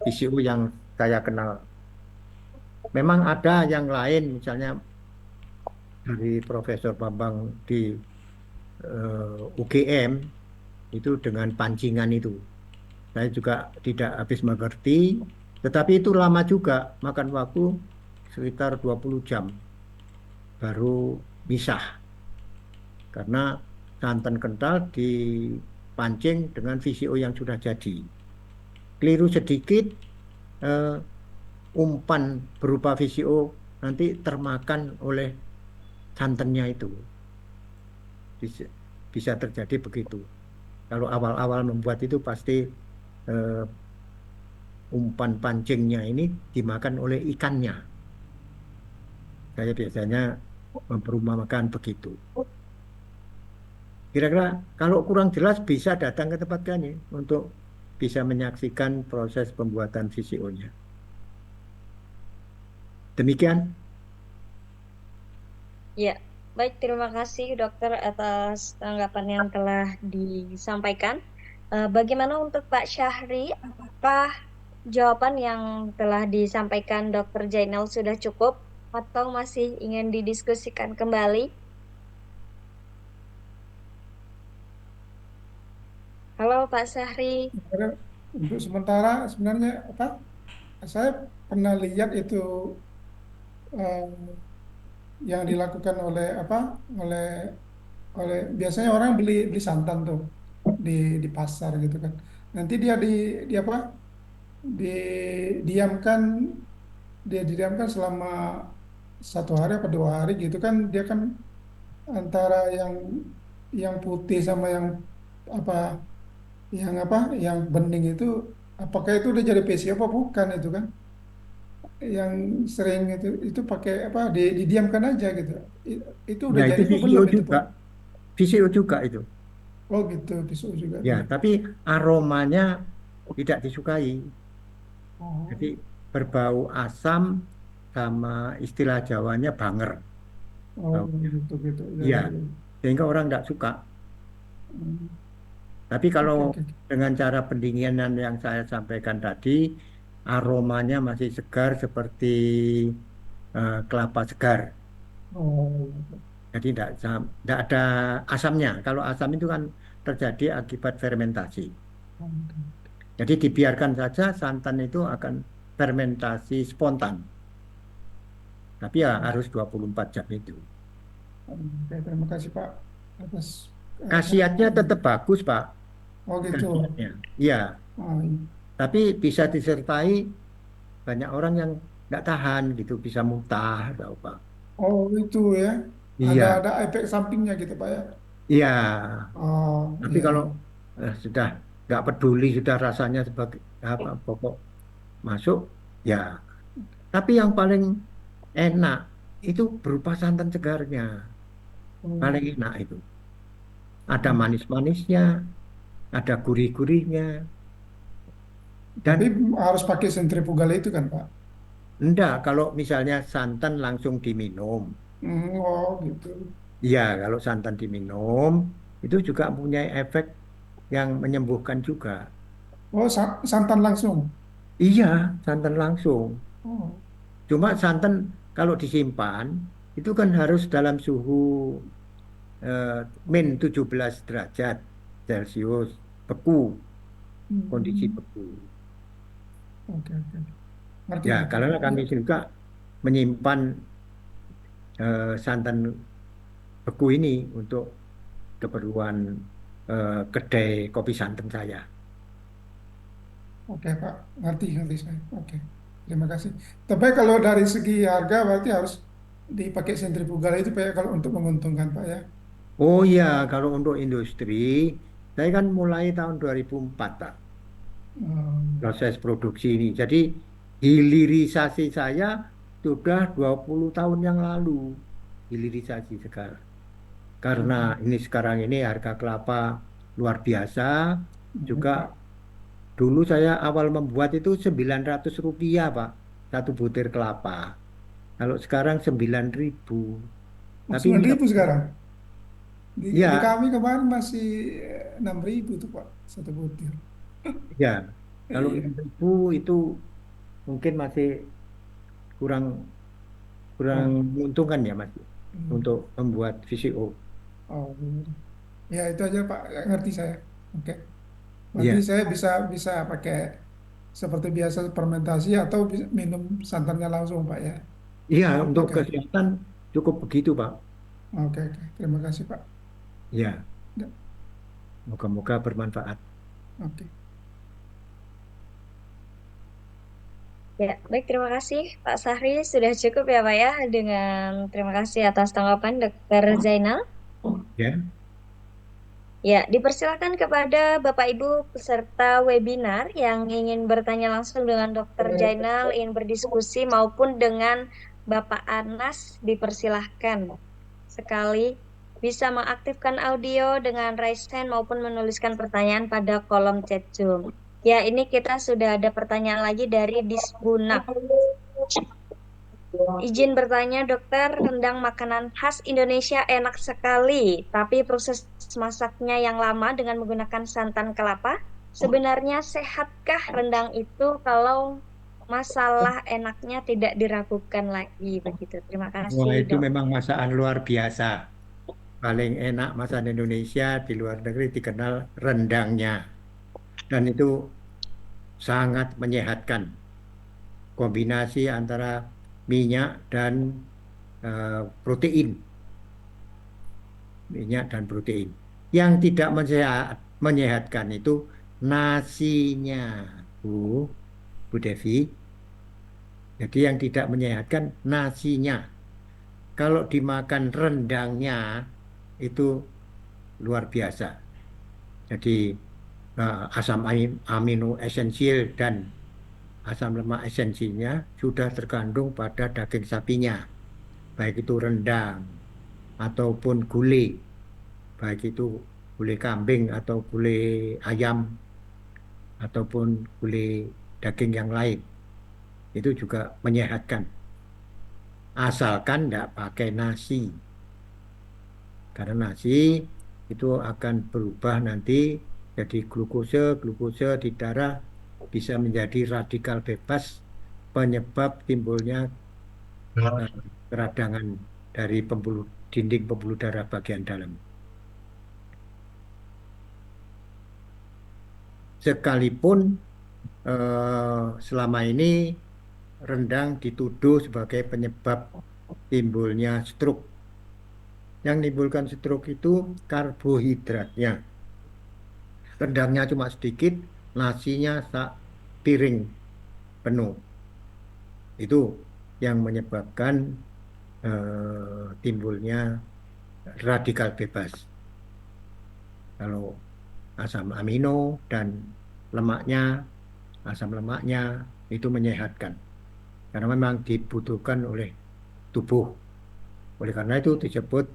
VCO yang saya kenal. Memang ada yang lain, misalnya dari Profesor Bambang di UGM itu dengan pancingan itu. Saya juga tidak habis mengerti, tetapi itu lama juga, makan waktu sekitar 20 jam baru misah. Karena santan kental dipancing dengan VCO yang sudah jadi. Keliru sedikit, eh, umpan berupa VCO nanti termakan oleh santannya itu. Bisa terjadi begitu. Kalau awal-awal membuat itu pasti eh, umpan pancingnya ini dimakan oleh ikannya. Saya biasanya memperumpamakan begitu. Kira-kira kalau kurang jelas bisa datang ke tempat kami untuk bisa menyaksikan proses pembuatan VCO-nya. Demikian. Ya, baik, terima kasih dokter atas tanggapan yang telah disampaikan. Bagaimana untuk Pak Syahri? Apakah jawaban yang telah disampaikan dokter Jainal sudah cukup atau masih ingin didiskusikan kembali? Halo Pak Syahri. Karena untuk sementara sebenarnya apa? Saya pernah lihat itu eh, yang dilakukan oleh apa? Oleh oleh biasanya orang beli beli santan tuh di di pasar gitu kan. Nanti dia di apa? Didiamkan dia didiamkan selama 1 hari atau 2 hari gitu kan. Dia kan antara yang putih sama apa yang bening itu, apakah itu udah jadi PCO apa bukan itu kan, yang sering itu pakai apa didiamkan aja gitu. Itu udah Ya jadi itu apa VCO belum itu juga, Pak? VCO juga itu. Oh gitu, PCO juga Ya, tuh. tapi aromanya tidak disukai. Jadi Oh, berbau asam sama istilah Jawanya banger. oh Baunya. gitu gitu ya Iya, ya ya. sehingga orang tidak suka. Hmm, Tapi kalau oke oke. dengan cara pendinginan yang saya sampaikan tadi, aromanya masih segar seperti kelapa segar. Oh, Jadi tidak ada asamnya. Kalau asam itu kan terjadi akibat fermentasi. oke. Jadi dibiarkan saja santan itu akan fermentasi spontan. Tapi ya harus 24 jam itu. Oke, terima kasih Pak atas apa Khasiatnya ini. tetap bagus, Pak. Oh gitu. Khasiatnya. Iya, Oh, iya. tapi bisa disertai banyak orang yang tidak tahan gitu, bisa muntah atau apa. Oh itu ya. Iya, Ada efek sampingnya gitu Pak ya. iya. Oh Tapi iya kalau iya. sudah nggak peduli, sudah rasanya sebagai apa pokok masuk, ya. Tapi yang paling enak itu berupa santan segarnya. Oh, Paling enak itu. Ada oh. manis-manisnya, ada gurih-gurihnya. Tapi Dan harus pakai sentrifugal itu kan Pak? enggak, kalau misalnya santan langsung diminum. Oh gitu. Iya, kalau santan diminum, itu juga punya efek yang menyembuhkan juga. Oh santan langsung. Iya, santan langsung. Oh, Cuma santan kalau disimpan, itu kan harus dalam suhu eh, min 17 derajat Celcius, beku, kondisi hmm. beku. Oke oke. Ngerti Ya, ngerti Pak. karena Ya. kami juga menyimpan santan beku ini untuk keperluan kedai kopi santan saya. Oke Pak. Ngerti ngerti saya. Oke. Terima kasih. Tapi kalau dari segi harga berarti harus dipakai sentrifugal itu Pak ya, kalau untuk menguntungkan Pak ya. Oh iya, kalau untuk industri, saya kan mulai tahun 2004, Pak, Hmm. proses produksi ini. Jadi hilirisasi saya sudah 20 tahun yang lalu, hilirisasi sekarang. Karena Oke. ini sekarang ini harga kelapa luar biasa, juga Hmm. dulu saya awal membuat itu Rp900, Pak, satu butir kelapa. Kalau sekarang 9.000. Oh, Tapi ini 9.000 sekarang. Di ya, kami kemarin masih 6.000 tuh Pak satu butir. ya. Kalau Iya. 6.000 itu mungkin masih kurang kurang Oh, menguntungkan ya Mas hmm. untuk membuat VCO. Oh, iya. Ya itu aja Pak, ya, ngerti saya. Oke. Berarti Iya, saya bisa bisa pakai seperti biasa fermentasi atau minum santannya langsung Pak ya. iya untuk Oke. kesehatan cukup begitu Pak. Oke, oke. Terima kasih Pak. Ya, Ya, moga-moga bermanfaat. oke. Ya, baik, terima kasih Pak Syahri. Sudah cukup ya Pak ya, dengan terima kasih atas tanggapan Dokter Zainal. Ya, Ya, dipersilakan kepada Bapak Ibu peserta webinar yang ingin bertanya langsung dengan Dokter Zainal, ingin berdiskusi maupun dengan Bapak Anas, dipersilahkan sekali bisa mengaktifkan audio dengan raise hand maupun menuliskan pertanyaan pada kolom chat Zoom. Ya, ini kita sudah ada pertanyaan lagi dari Disbunak. Izin bertanya, dokter, rendang makanan khas Indonesia enak sekali, tapi proses masaknya yang lama dengan menggunakan santan kelapa. Sebenarnya sehatkah rendang itu kalau masalah enaknya tidak diragukan lagi begitu? Terima wah kasih, itu dok. memang masakan luar biasa. paling enak masakan Indonesia di luar negeri dikenal rendangnya. Dan itu sangat menyehatkan. Kombinasi antara minyak dan protein. Minyak dan protein. Yang tidak menyehatkan itu nasinya, Bu Devi. Jadi yang tidak menyehatkan nasinya. Kalau dimakan rendangnya itu luar biasa. Jadi asam amino esensial dan asam lemak esensialnya sudah terkandung pada daging sapinya. Baik itu rendang ataupun gulai. Baik itu gulai kambing atau gulai ayam ataupun gulai daging yang lain. Itu juga menyehatkan. Asalkan tidak pakai nasi. Karena nasi itu akan berubah nanti jadi glukose di darah bisa menjadi radikal bebas penyebab timbulnya keradangan dari dinding pembuluh darah bagian dalam. Sekalipun selama ini rendang dituduh sebagai penyebab timbulnya stroke. Yang menimbulkan stroke itu karbohidratnya. Rendangnya cuma sedikit, nasinya sak piring penuh. Itu yang menyebabkan timbulnya radikal bebas. Kalau asam amino dan asam lemaknya itu menyehatkan. Karena memang dibutuhkan oleh tubuh. Oleh karena itu disebut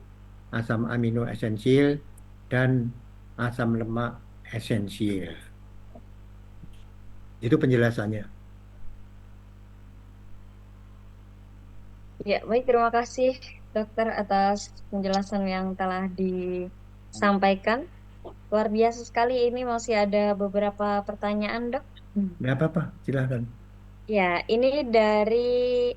asam amino esensial dan asam lemak esensial. Itu penjelasannya. Ya, baik, terima kasih dokter atas penjelasan yang telah disampaikan. Luar biasa sekali, ini masih ada beberapa pertanyaan, Dok. Nggak apa-apa, silahkan. Ya, ini dari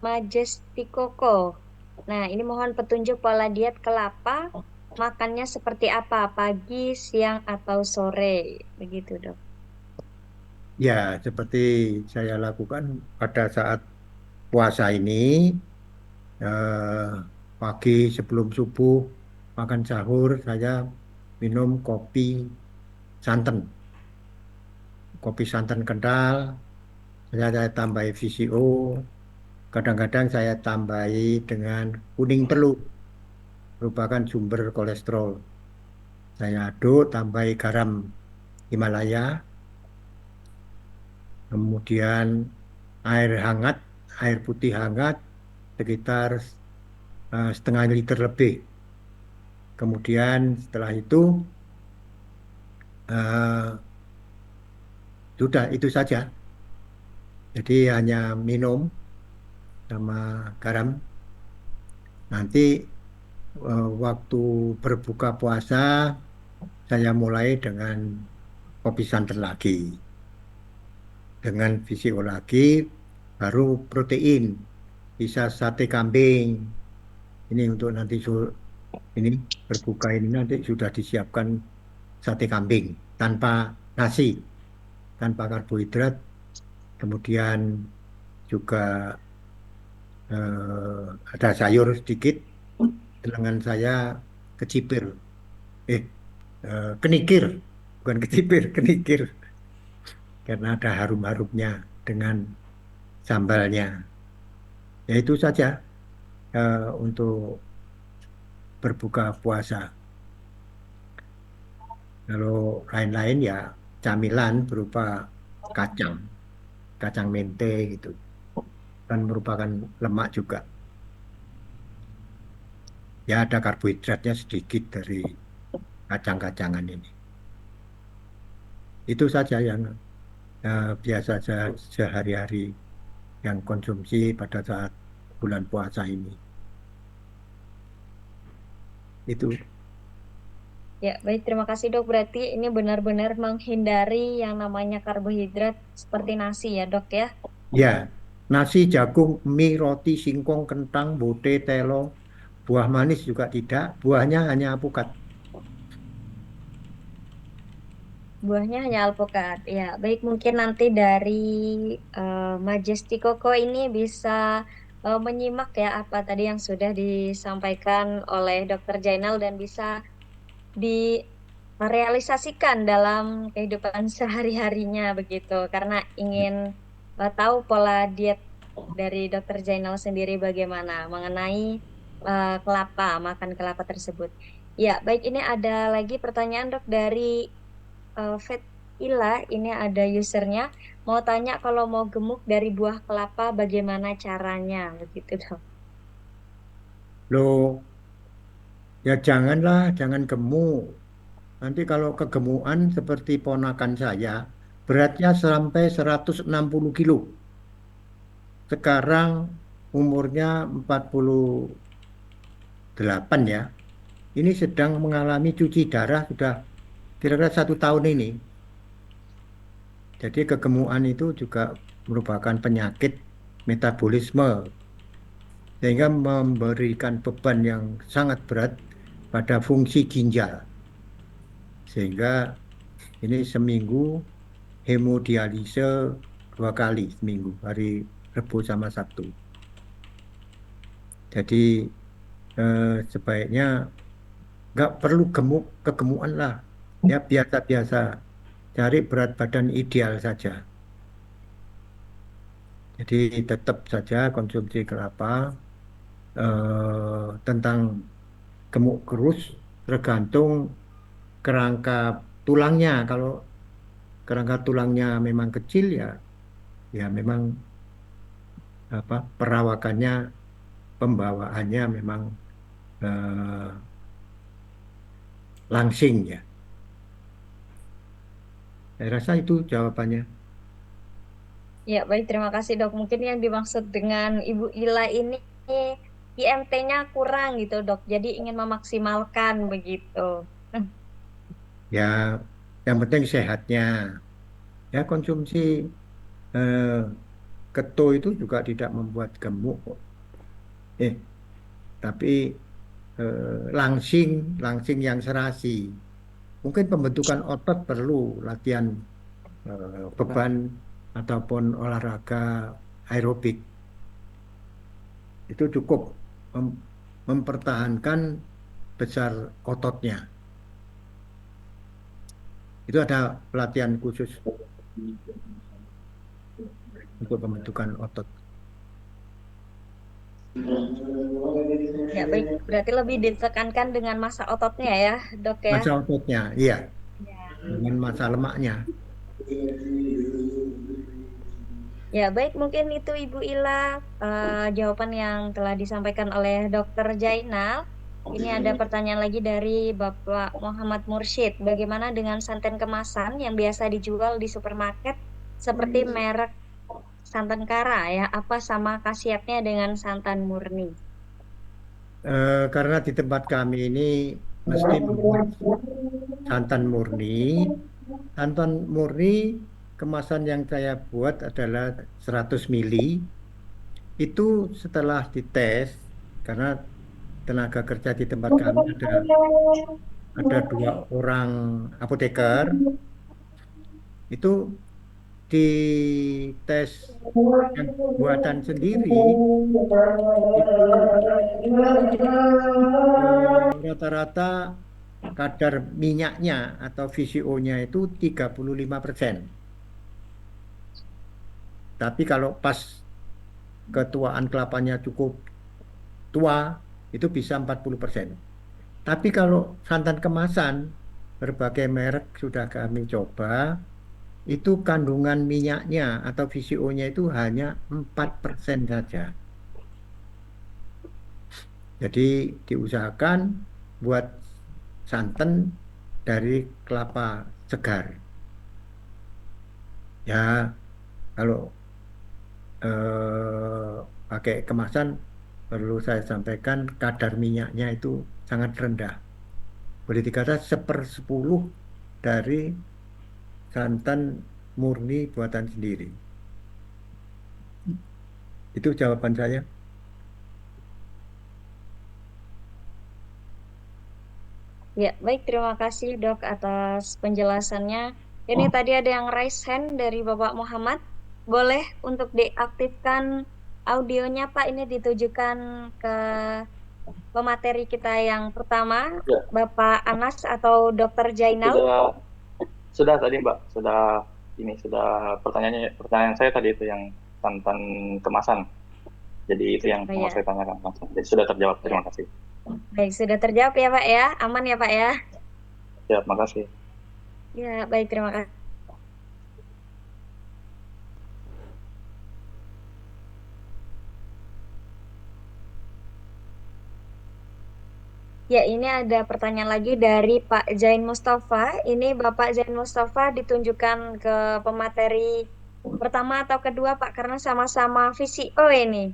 Majestikoko. Nah, ini mohon petunjuk pola diet kelapa, makannya seperti apa, pagi, siang, atau sore, begitu, Dok. Ya, seperti saya lakukan pada saat puasa ini, pagi sebelum subuh, makan sahur, saya minum kopi santan. Kopi santan kental, saya tambahi VCO, kadang-kadang saya tambahi dengan kuning telur, merupakan sumber kolesterol. Saya aduk, tambahi garam Himalaya, kemudian air hangat, air putih hangat, sekitar setengah liter lebih. Kemudian setelah itu, sudah itu saja. Jadi hanya minum sama garam. Nanti waktu berbuka puasa, saya mulai dengan kopi santan lagi. Dengan VCO lagi, baru protein. Bisa sate kambing. Ini untuk nanti ini berbuka ini nanti sudah disiapkan sate kambing tanpa nasi, tanpa karbohidrat. Kemudian juga ada sayur sedikit. Lengan saya kecipir, kenikir, bukan kecipir, kenikir, karena ada harum-harumnya dengan sambalnya. Ya itu saja untuk berbuka puasa. Kalau lain-lain ya camilan berupa kacang, kacang mente gitu, dan merupakan lemak juga. Ya ada karbohidratnya sedikit dari kacang-kacangan ini. Itu saja yang biasa sehari-hari yang konsumsi pada saat bulan puasa ini. Itu. Ya, baik, terima kasih, Dok. Berarti ini benar-benar menghindari yang namanya karbohidrat seperti nasi ya, Dok ya? Ya, nasi, jagung, mie, roti, singkong, kentang, bote, telo, buah manis juga tidak, buahnya hanya alpukat. Buahnya hanya alpukat. Ya, baik mungkin nanti dari Majesty Koko ini bisa menyimak ya apa tadi yang sudah disampaikan oleh Dokter Jainal dan bisa direalisasikan dalam kehidupan sehari-harinya begitu. Karena ingin tahu pola diet dari Dokter Jainal sendiri bagaimana mengenai kelapa, makan kelapa tersebut. Ya, baik ini ada lagi pertanyaan Dok dari Fet Ila, ini ada usernya mau tanya kalau mau gemuk dari buah kelapa bagaimana caranya begitu dong. Loh, ya janganlah, jangan gemuk. Nanti kalau kegemukan seperti ponakan saya, beratnya sampai 160 kilo. Sekarang umurnya 48 ya. Ini sedang mengalami cuci darah sudah kira-kira 1 tahun ini. Jadi kegemukan itu juga merupakan penyakit metabolisme sehingga memberikan beban yang sangat berat pada fungsi ginjal. Sehingga ini seminggu hemodialise 2 kali seminggu, hari Rabu sama Sabtu. Jadi sebaiknya nggak perlu kegemukan lah. Ya biasa-biasa, cari berat badan ideal saja. Jadi tetap saja konsumsi kelapa. Tentang gemuk kurus tergantung kerangka tulangnya. Kalau kerangka tulangnya memang kecil ya, ya memang apa perawakannya, pembawaannya memang eh, langsing ya. Saya rasa itu jawabannya. Ya, baik terima kasih Dok. Mungkin yang dimaksud dengan Ibu Ila ini IMT-nya kurang gitu Dok. Jadi ingin memaksimalkan begitu. Ya, yang penting sehatnya. Ya konsumsi eh, keto itu juga tidak membuat gemuk kok. Tapi langsing, langsing yang serasi. Mungkin pembentukan otot perlu latihan beban ataupun olahraga aerobik. Itu cukup mempertahankan besar ototnya. Itu ada pelatihan khusus untuk pembentukan otot. Ya, baik. Berarti lebih ditekankan dengan massa ototnya ya, Dok ya. Masa ototnya, iya, Ya. dengan masa lemaknya. Ya, baik mungkin itu Ibu Ila jawaban yang telah disampaikan oleh Dokter Jainal. Ini ada pertanyaan lagi dari Bapak Muhammad Mursyid. Bagaimana dengan santan kemasan yang biasa dijual di supermarket seperti merek santan kara ya? Apa sama khasiatnya dengan santan murni? Karena di tempat kami ini mesti membuat santan murni. Santan murni kemasan yang saya buat adalah 100 mili. Itu setelah dites, karena tenaga kerja di tempat kami ada 2 orang apoteker, itu dites yang buatan sendiri itu rata-rata kadar minyaknya atau VCO-nya itu 35%. Tapi kalau pas ketuaan kelapanya cukup tua, itu bisa 40%. Tapi kalau santan kemasan, berbagai merek sudah kami coba, itu kandungan minyaknya atau VCO-nya itu hanya 4% saja. Jadi diusahakan buat santan dari kelapa segar. Ya, kalau pakai kemasan perlu saya sampaikan kadar minyaknya itu sangat rendah. Boleh dikata 1/10 dari santan murni buatan sendiri. Itu jawaban saya. Ya, baik, terima kasih Dok atas penjelasannya. Ini tadi ada yang raise hand dari Bapak Muhammad. Boleh untuk diaktifkan audionya Pak, ini ditujukan ke pemateri kita yang pertama, Ya, Bapak Anas atau Dokter Jainal. sudah tadi Mbak, sudah pertanyaan saya tadi itu yang tentang kemasan. Jadi itu yang Oh mau ya, saya tanyakan langsung. Jadi sudah terjawab. Terima ya. kasih. Baik, sudah terjawab ya Pak ya. Aman ya Pak ya. Ya, terima kasih. Ya, baik, terima kasih. Ya, ini ada pertanyaan lagi dari Pak Zain Mustafa. Ini Bapak Zain Mustafa ditunjukkan ke pemateri pertama atau kedua, Pak, karena sama-sama VCO ini.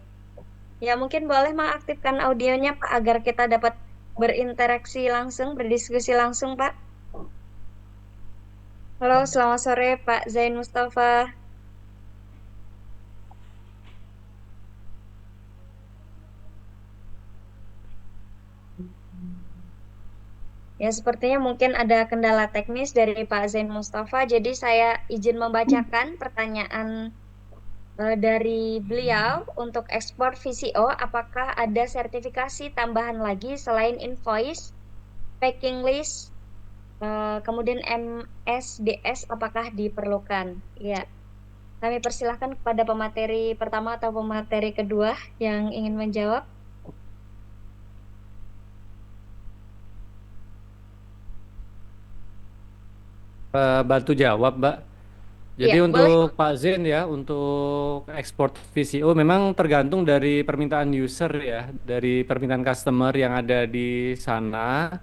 Ya, mungkin boleh mengaktifkan audionya, Pak, agar kita dapat berinteraksi langsung, berdiskusi langsung, Pak. Halo, selamat sore, Pak Zain Mustafa. Ya, sepertinya mungkin ada kendala teknis dari Pak Zain Mustafa, jadi saya izin membacakan pertanyaan dari beliau untuk ekspor VCO. Apakah ada sertifikasi tambahan lagi selain invoice, packing list, kemudian MSDS, apakah diperlukan? Ya, kami persilahkan kepada pemateri pertama atau pemateri kedua yang ingin menjawab. Bantu jawab, Mbak. Jadi Ya, boleh. untuk Pak Zen ya, untuk ekspor VCO memang tergantung dari permintaan user ya, dari permintaan customer yang ada di sana.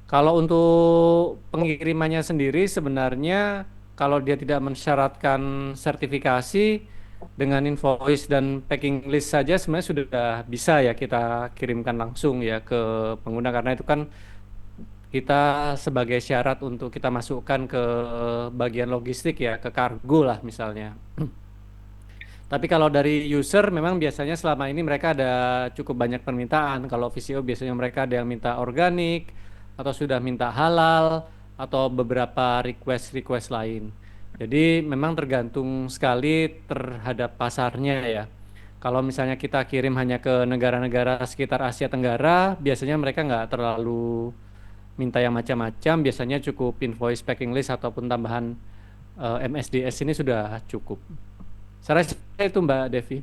Kalau untuk pengirimannya sendiri sebenarnya kalau dia tidak mensyaratkan sertifikasi dengan invoice dan packing list saja sebenarnya sudah bisa ya kita kirimkan langsung ya ke pengguna karena itu kan kita sebagai syarat untuk kita masukkan ke bagian logistik ya, ke kargo lah misalnya. Tapi kalau dari user memang biasanya selama ini mereka ada cukup banyak permintaan. Kalau VCO biasanya mereka ada yang minta organik atau sudah minta halal atau beberapa request-request lain. Jadi memang tergantung sekali terhadap pasarnya ya. Kalau misalnya kita kirim hanya ke negara-negara sekitar Asia Tenggara, biasanya mereka nggak terlalu minta yang macam-macam, biasanya cukup invoice packing list ataupun tambahan MSDS ini sudah cukup. Saya rasa itu Mbak Devi.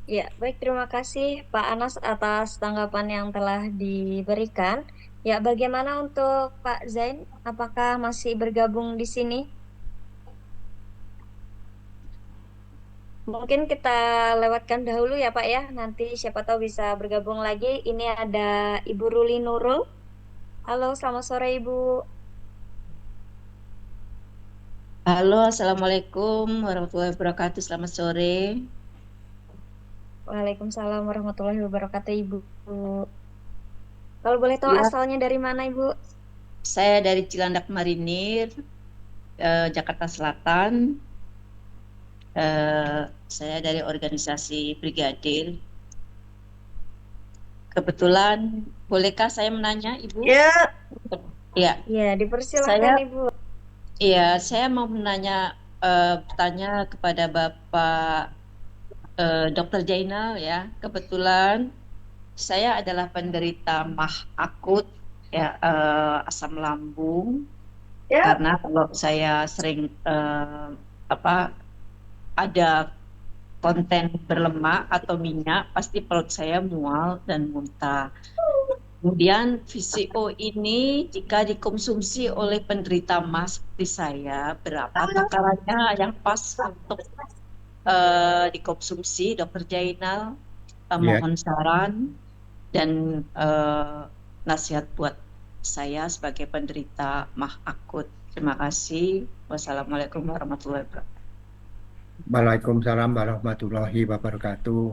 Ya, baik, terima kasih Pak Anas atas tanggapan yang telah diberikan. Ya, bagaimana untuk Pak Zain? Apakah masih bergabung di sini? Mungkin kita lewatkan dahulu ya Pak ya. Nanti siapa tahu bisa bergabung lagi. Ini ada Ibu Ruli Nurul. Halo, selamat sore Ibu. Halo, Assalamualaikum warahmatullahi wabarakatuh. Selamat sore. Waalaikumsalam warahmatullahi wabarakatuh Ibu. Kalau boleh tahu Ya, asalnya dari mana Ibu? saya dari Cilandak Marinir, Jakarta Selatan. Saya dari organisasi Brigadir. Kebetulan, bolehkah saya menanya, Ibu? Ya. Ya, Ya, dipersilakan saya Ibu. saya mau bertanya kepada Bapak Dr. Jainal ya. Kebetulan saya adalah penderita MAH akut ya, asam lambung. Ya. Karena kalau saya sering ada konten berlemak atau minyak, pasti perut saya mual dan muntah. Kemudian VCO ini jika dikonsumsi oleh penderita MAS seperti saya, berapa takarannya yang pas untuk dikonsumsi, Dokter Jainal? Ya, Mohon saran dan nasihat buat saya sebagai penderita MAH akut. Terima kasih. Wassalamualaikum warahmatullahi wabarakatuh. Waalaikumsalam warahmatullahi wabarakatuh.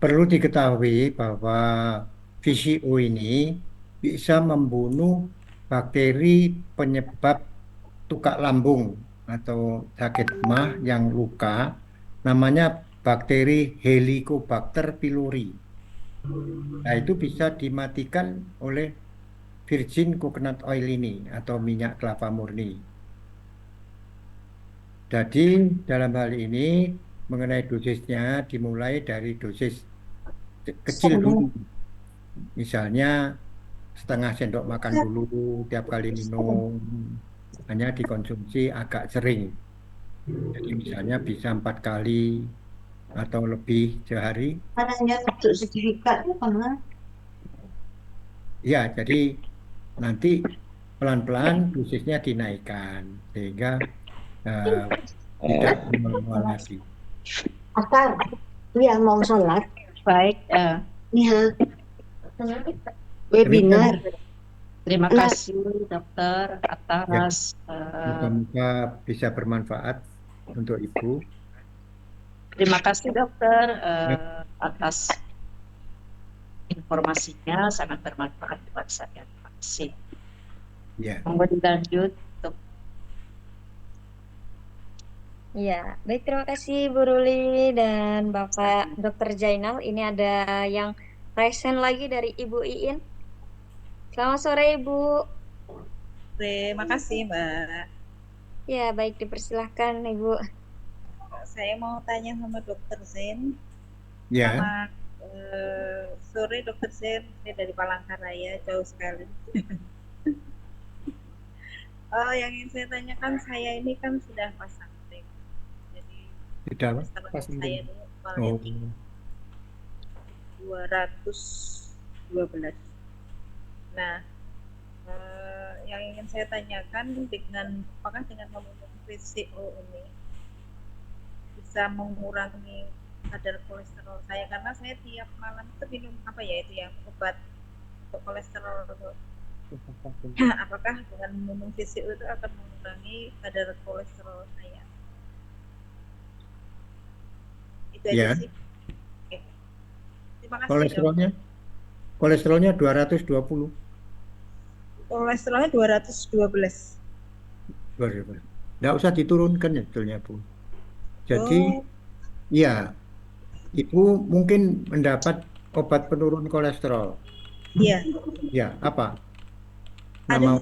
Perlu diketahui bahwa VCO ini bisa membunuh bakteri penyebab tukak lambung atau sakit MAH yang luka, namanya bakteri Helicobacter pylori. Nah, itu bisa dimatikan oleh virgin coconut oil ini atau minyak kelapa murni. Jadi dalam hal ini mengenai dosisnya dimulai dari dosis kecil dulu. Misalnya setengah sendok makan dulu tiap kali minum. Hanya dikonsumsi agak sering. Jadi misalnya bisa 4 kali atau lebih sehari. Untuk sertifikatnya pernah. Ya, jadi nanti pelan-pelan dosisnya dinaikkan sehingga tidak manual lagi. Akar, ya mau sholat. Baik, Nih, webinar. terima Nah. kasih dokter atas Moga-moga bisa bermanfaat untuk Ibu. terima kasih dokter atas informasinya, sangat bermanfaat buat saya. Terima kasih. Ya. Monggo dilanjut. Ya, baik, terima kasih Bu Ruli dan Bapak Dr. Jainal. Ini ada yang raise hand lagi dari Ibu Iin. Selamat sore Ibu. Terima kasih Mbak. Ya, baik, dipersilahkan Ibu. Saya mau tanya sama Dokter Zen. Ya. Selamat sore Dokter Zen. Saya dari Palangkaraya, jauh sekali. Yang ingin saya tanyakan, saya ini kan sudah pasang ring. Jadi Tidak, saya dulu awalnya tinggi 212. Nah, yang ingin saya tanyakan apakah dengan meminum VCO ini bisa mengurangi kadar kolesterol saya, karena saya tiap malam itu minum obat untuk kolesterol. Apakah dengan minum VCO itu akan mengurangi kadar kolesterol saya? Itu aja sih. Oke. Terima kasih. Kolesterolnya 220. Kolesterolnya 212. Nggak usah diturunkan ya sebetulnya Bu. Jadi ya, Ibu mungkin mendapat obat penurun kolesterol. Iya. Ya, apa? Apa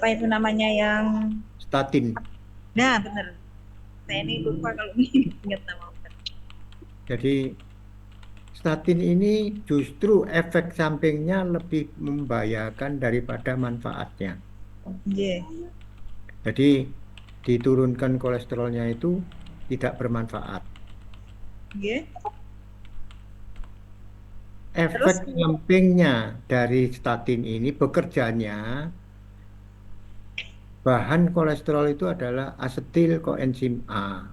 itu namanya yang statin. Nah, benar. Saya ini lupa kalau ingat nama obat. Jadi statin ini justru efek sampingnya lebih membahayakan daripada manfaatnya. Yeah. Jadi diturunkan kolesterolnya itu tidak bermanfaat. Yeah. Efek sampingnya dari statin ini bekerjanya, bahan kolesterol itu adalah asetil koenzim A.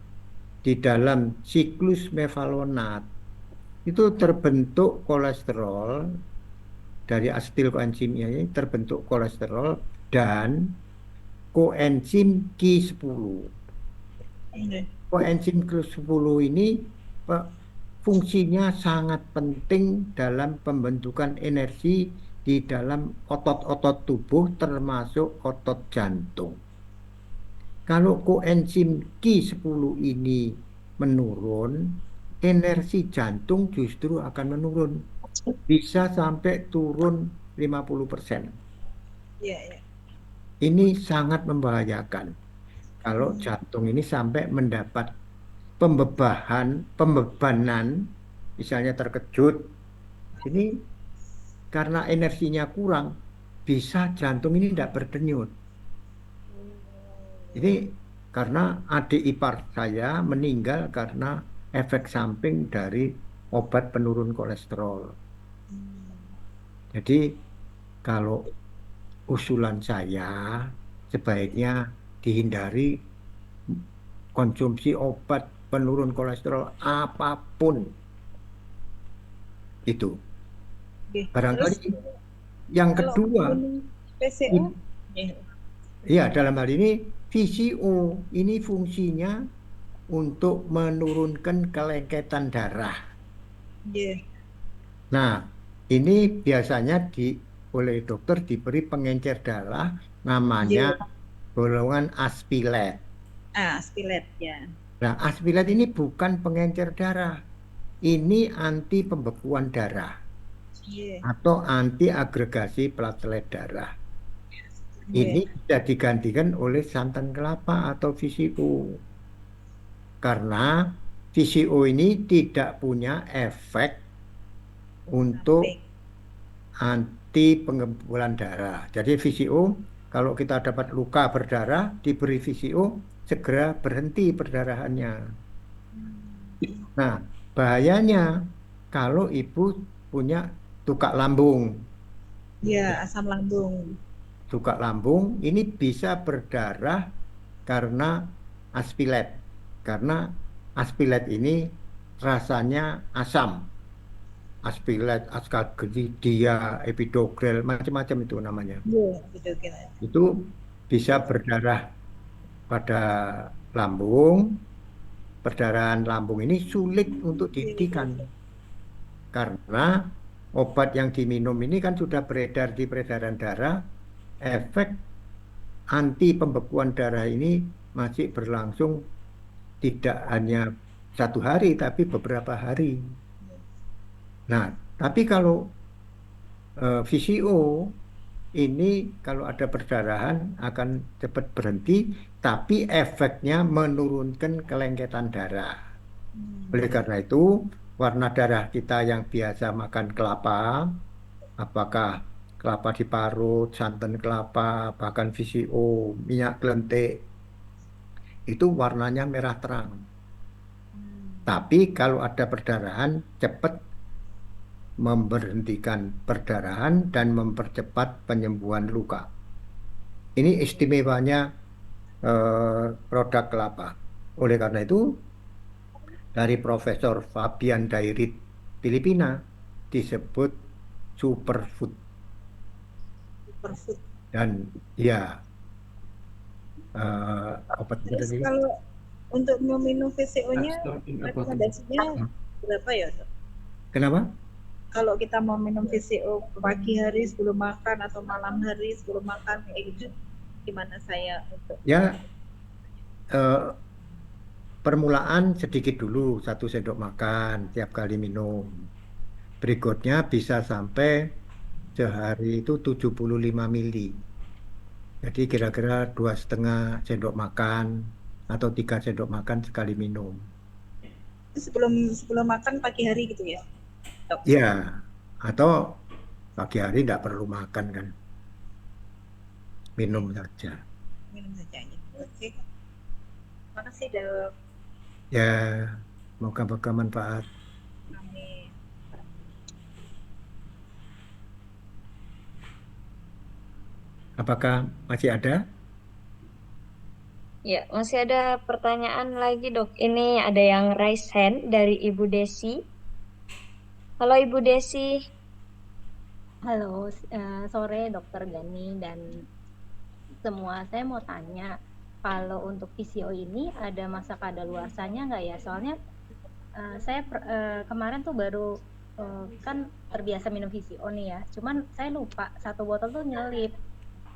Di dalam siklus mevalonat itu terbentuk kolesterol, dari asetil koenzim ini terbentuk kolesterol dan koenzim Q10. Koenzim Q10 ini fungsinya sangat penting dalam pembentukan energi di dalam otot-otot tubuh termasuk otot jantung. Kalau koenzim Q10 ini menurun, energi jantung justru akan menurun. Bisa sampai turun 50%. Ini sangat membahayakan. Kalau jantung ini sampai mendapat pembebanan, misalnya terkejut, ini karena energinya kurang, bisa jantung ini tidak berdenyut. Ini karena adik ipar saya meninggal karena efek samping dari obat penurun kolesterol. Jadi kalau usulan saya sebaiknya dihindari konsumsi obat penurun kolesterol apapun itu. Barangkali yang kedua, ya dalam hal ini VCO ini fungsinya untuk menurunkan kelengketan darah. Nah, ini biasanya oleh dokter diberi pengencer darah, namanya golongan aspilet. Aspilet ya. Nah, aspilet ini bukan pengencer darah. ini anti pembekuan darah Iya. atau anti agregasi platelet darah. Iya. Ini bisa digantikan oleh santan kelapa atau VCO. Karena VCO ini tidak punya efek untuk Samping. anti pengumpulan darah. Jadi VCO, kalau kita dapat luka berdarah, diberi VCO, segera berhenti perdarahannya. Nah, bahayanya kalau ibu punya tukak lambung. Iya, asam lambung. Tukak lambung ini bisa berdarah karena aspilet. Karena aspilet ini rasanya asam. Aspilet, ascardidia, epidogrel, macam-macam itu namanya. Iya, gitu kira. Itu bisa berdarah pada lambung. Perdarahan lambung ini sulit untuk dihentikan karena obat yang diminum ini kan sudah beredar di peredaran darah. Efek anti pembekuan darah ini masih berlangsung tidak hanya 1 hari tapi beberapa hari. Nah, tapi kalau VCO ini kalau ada perdarahan akan cepat berhenti, tapi efeknya menurunkan kelengketan darah. Oleh karena itu, warna darah kita yang biasa makan kelapa, apakah kelapa diparut, santan kelapa, bahkan VCO, minyak gelentik, itu warnanya merah terang. Tapi kalau ada perdarahan, cepat memberhentikan perdarahan dan mempercepat penyembuhan luka. Ini istimewanya produk kelapa. Oleh karena itu, dari Profesor Fabian Dairit Filipina disebut superfood. Superfood. Dan ya obat Terus tadi. kalau untuk meminum VCO-nya rekomendasinya berapa ya, Dok? Kenapa? Kalau kita mau minum VCO pagi hari sebelum makan atau malam hari sebelum makan kayak gitu, gimana saya untuk? Ya, permulaan sedikit dulu, 1 sendok makan tiap kali minum. Berikutnya bisa sampai sehari itu 75 mili. Jadi kira-kira 2,5 sendok makan atau 3 sendok makan sekali minum. Sebelum makan pagi hari gitu ya, Dok? Ya, atau pagi hari tidak perlu makan kan, minum saja. Minum saja ya. Oke. Makasih, Dok. Ya, semoga bermanfaat. Amin. Apakah masih ada? Ya, masih ada pertanyaan lagi, Dok. Ini ada yang raise hand dari Ibu Desi. Halo Ibu Desi. Halo, sore Dokter Gani dan semua. Saya mau tanya, kalau untuk PCO ini ada masa kadaluarsanya nggak ya? Soalnya saya kemarin tuh baru kan terbiasa minum PCO nih ya. Cuman saya lupa 1 botol tuh nyelip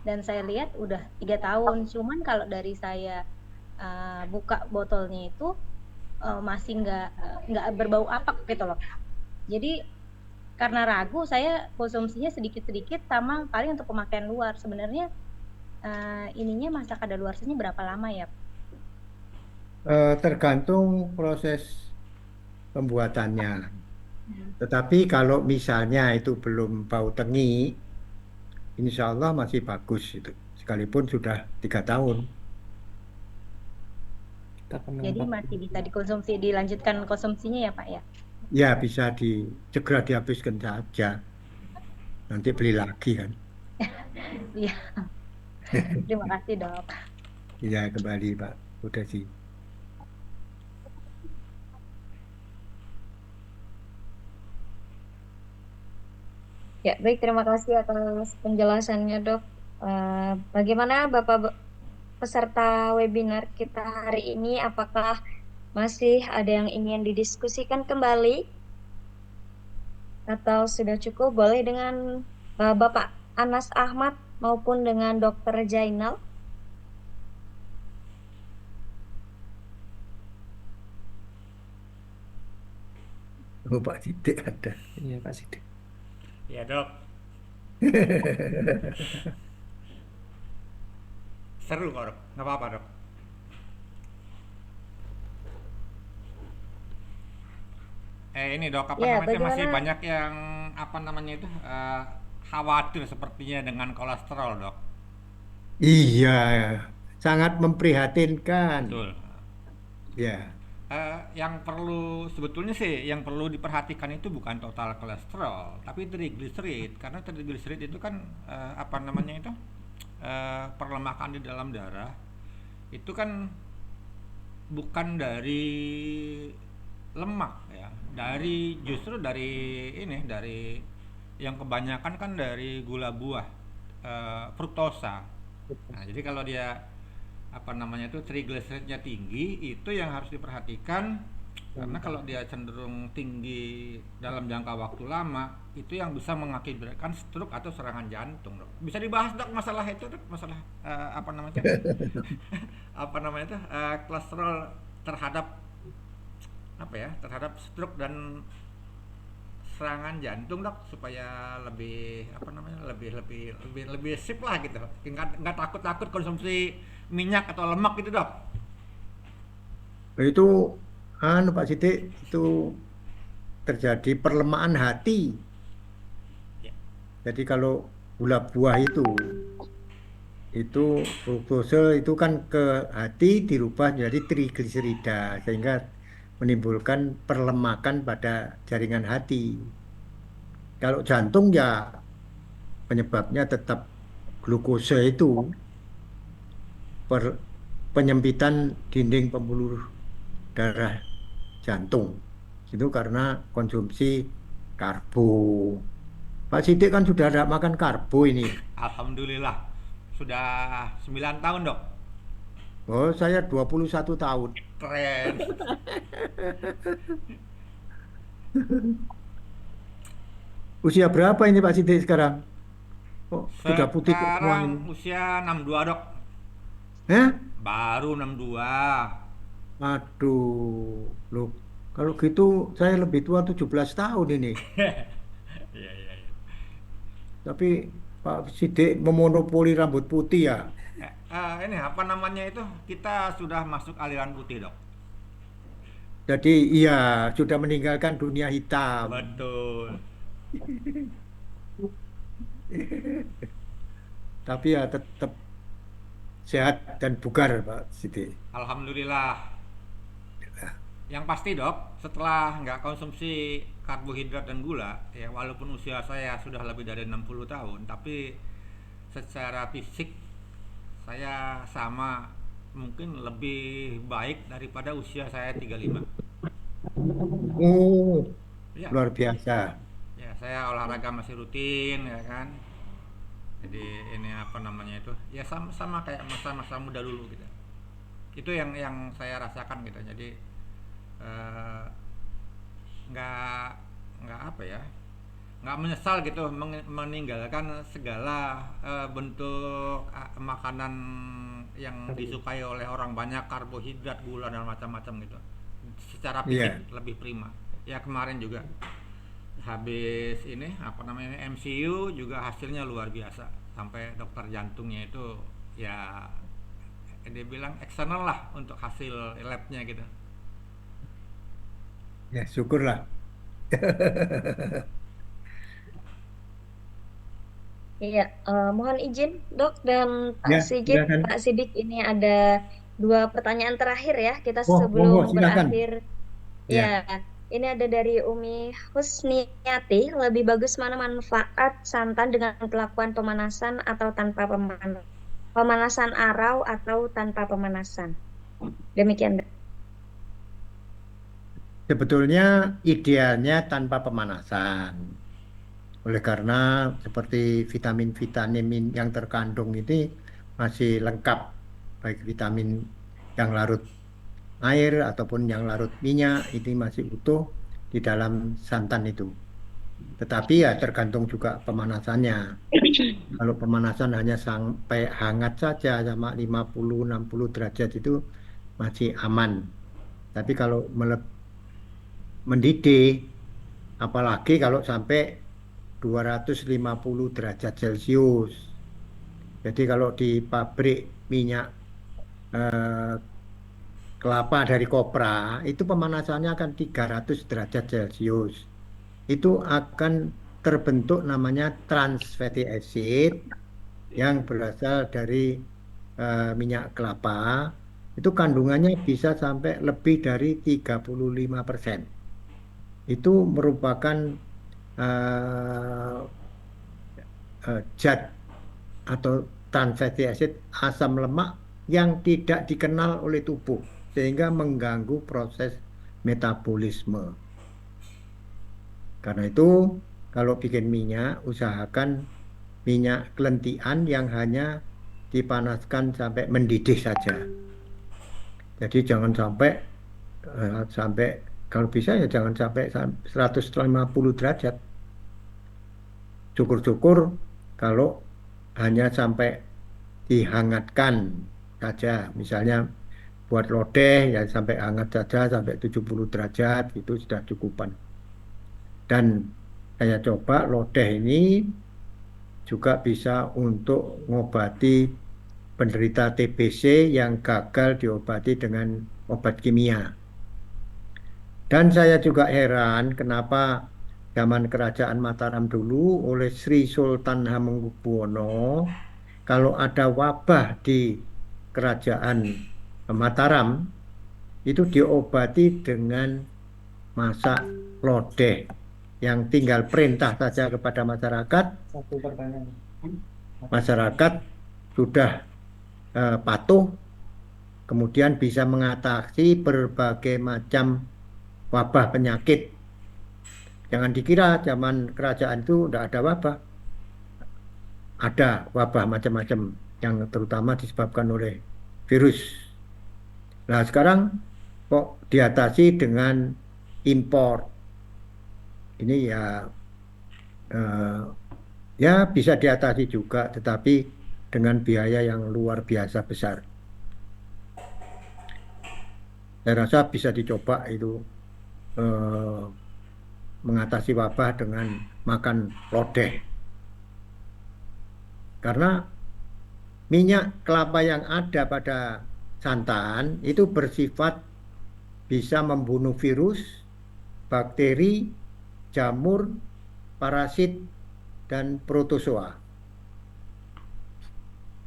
dan saya lihat udah 3 tahun. Cuman kalau dari saya buka botolnya itu masih nggak berbau apak gitu loh. Jadi karena ragu saya konsumsinya sedikit-sedikit sama paling untuk pemakaian luar. Sebenarnya ininya masa kadaluarsanya berapa lama ya? Tergantung proses pembuatannya. Tetapi kalau misalnya itu belum bau tengi, insya Allah masih bagus itu. Sekalipun sudah 3 tahun. Jadi masih bisa dikonsumsi, dilanjutkan konsumsinya ya Pak ya? Ya bisa segera dihabiskan saja. Nanti beli lagi kan. Iya. Terima kasih Dok. Iya kembali Pak. Udah sih. Ya, baik, terima kasih atas penjelasannya, Dok. Bagaimana Bapak peserta webinar kita hari ini? Apakah masih ada yang ingin didiskusikan kembali? Atau sudah cukup? Boleh dengan Bapak Anas Ahmad maupun dengan Dr. Jainal? Oh, Pak Sidik ada. Iya, Pak Sidik. Ya dok, seru kok dok, nggak apa-apa dok. Ini dok, apa Ya, namanya masih bagaimana? banyak yang apa namanya itu khawatir sepertinya dengan kolesterol dok. Iya, sangat memprihatinkan. Betul. Ya, Yang perlu sebetulnya sih yang perlu diperhatikan itu bukan total kolesterol, tapi trigliserid. Karena trigliserid itu kan apa namanya itu perlemakan di dalam darah itu kan bukan dari lemak ya, dari justru dari ini dari yang kebanyakan kan dari gula buah, fruktosa. Nah, jadi kalau dia apa namanya itu trigliseridnya tinggi, itu yang harus diperhatikan karena kalau dia cenderung tinggi dalam jangka waktu lama, itu yang bisa mengakibatkan stroke atau serangan jantung, dok. Bisa dibahas dok masalah itu, dok, masalah apa namanya apa namanya itu kolesterol terhadap apa ya terhadap stroke dan serangan jantung dok supaya lebih apa namanya lebih sip lah gitu, nggak takut konsumsi minyak atau lemak gitu dok. itu Pak Sidik itu terjadi perlemakan hati. Ya. Jadi kalau gula buah itu fruktose itu kan ke hati dirubah menjadi trigliserida sehingga menimbulkan perlemakan pada jaringan hati. Kalau jantung ya penyebabnya tetap glukose itu per- penyempitan dinding pembuluh darah jantung. Itu karena konsumsi karbo. Pak Sidik kan sudah ada makan karbo ini. Alhamdulillah sudah 9 tahun dok. Oh, saya 21 tahun. Keren. Usia berapa ini Pak Sidik sekarang? Oh, sudah putih semua Sekarang ini. usia 62 dok. Hah? Baru 62. Aduh, loh. Kalau gitu saya lebih tua 17 tahun ini. Iya iya iya. Tapi Pak Sidik memonopoli rambut putih ya. Ini apa namanya itu kita sudah masuk aliran putih dok. Jadi iya, sudah meninggalkan dunia hitam. Betul. Tapi ya tetap sehat dan bugar Pak Sidik. Alhamdulillah. Yang pasti dok, setelah nggak konsumsi karbohidrat dan gula, ya walaupun usia saya sudah lebih dari 60 tahun, tapi secara fisik saya sama mungkin lebih baik daripada usia saya 35. Oh, Ya, luar biasa. ya saya olahraga masih rutin ya kan. Jadi ini apa namanya itu, ya sama-sama kayak masa-masa muda dulu gitu. Itu yang saya rasakan gitu. Jadi eh, nggak nggak apa ya nggak menyesal gitu meninggalkan segala bentuk makanan yang disukai oleh orang banyak, karbohidrat, gula dan macam-macam gitu. Secara Iya. fisik lebih prima. Ya kemarin juga habis ini apa namanya MCU juga hasilnya luar biasa. Sampai dokter jantungnya itu ya dia bilang eksternal lah untuk hasil labnya gitu. Ya, syukurlah. Iya, mohon izin dok dan Ya, silakan. Pak Sidik ini ada dua pertanyaan terakhir ya kita Oh, sebelum monggo silakan. berakhir. Ya, Ya. ini ada dari Umi Husniati. Lebih bagus mana manfaat santan dengan pelakuan pemanasan atau tanpa pemanasan arau atau tanpa pemanasan? Demikian. Sebetulnya idealnya tanpa pemanasan. Oleh karena seperti vitamin-vitamin yang terkandung ini masih lengkap, baik vitamin yang larut air ataupun yang larut minyak ini masih utuh di dalam santan itu. Tetapi ya tergantung juga pemanasannya. Kalau pemanasan hanya sampai hangat saja sama 50-60 derajat itu masih aman. Tapi kalau mendidih apalagi kalau sampai 250 derajat Celcius. Jadi kalau di pabrik minyak kelapa dari kopra itu pemanasannya akan 300 derajat Celcius. Itu akan terbentuk namanya trans fatty acid yang berasal dari minyak kelapa. Itu kandungannya bisa sampai lebih dari 35%. Itu merupakan zat atau trans fatty acid, asam lemak yang tidak dikenal oleh tubuh sehingga mengganggu proses metabolisme. Karena itu kalau bikin minyak usahakan minyak kelentian yang hanya dipanaskan sampai mendidih saja. Jadi jangan sampai kalau bisa ya jangan sampai 150 derajat. Syukur-syukur kalau hanya sampai dihangatkan saja. Misalnya buat lodeh ya sampai hangat saja sampai 70 derajat itu sudah cukupan. Dan saya coba lodeh ini juga bisa untuk mengobati penderita TBC yang gagal diobati dengan obat kimia. Dan saya juga heran kenapa zaman Kerajaan Mataram dulu oleh Sri Sultan Hamengkubuwono kalau ada wabah di Kerajaan Mataram itu diobati dengan masak lodeh yang tinggal perintah saja kepada masyarakat. Satu pertanyaan. Masyarakat sudah patuh, kemudian bisa mengatasi berbagai macam wabah penyakit. Jangan dikira zaman kerajaan itu tidak ada wabah. Ada wabah macam-macam yang terutama disebabkan oleh virus. Nah sekarang kok diatasi dengan impor. Ini ya bisa diatasi juga, tetapi dengan biaya yang luar biasa besar. Saya rasa bisa dicoba itu mengatasi wabah dengan makan lodeh. Karena minyak kelapa yang ada pada santan itu bersifat bisa membunuh virus, bakteri, jamur, parasit, dan protozoa.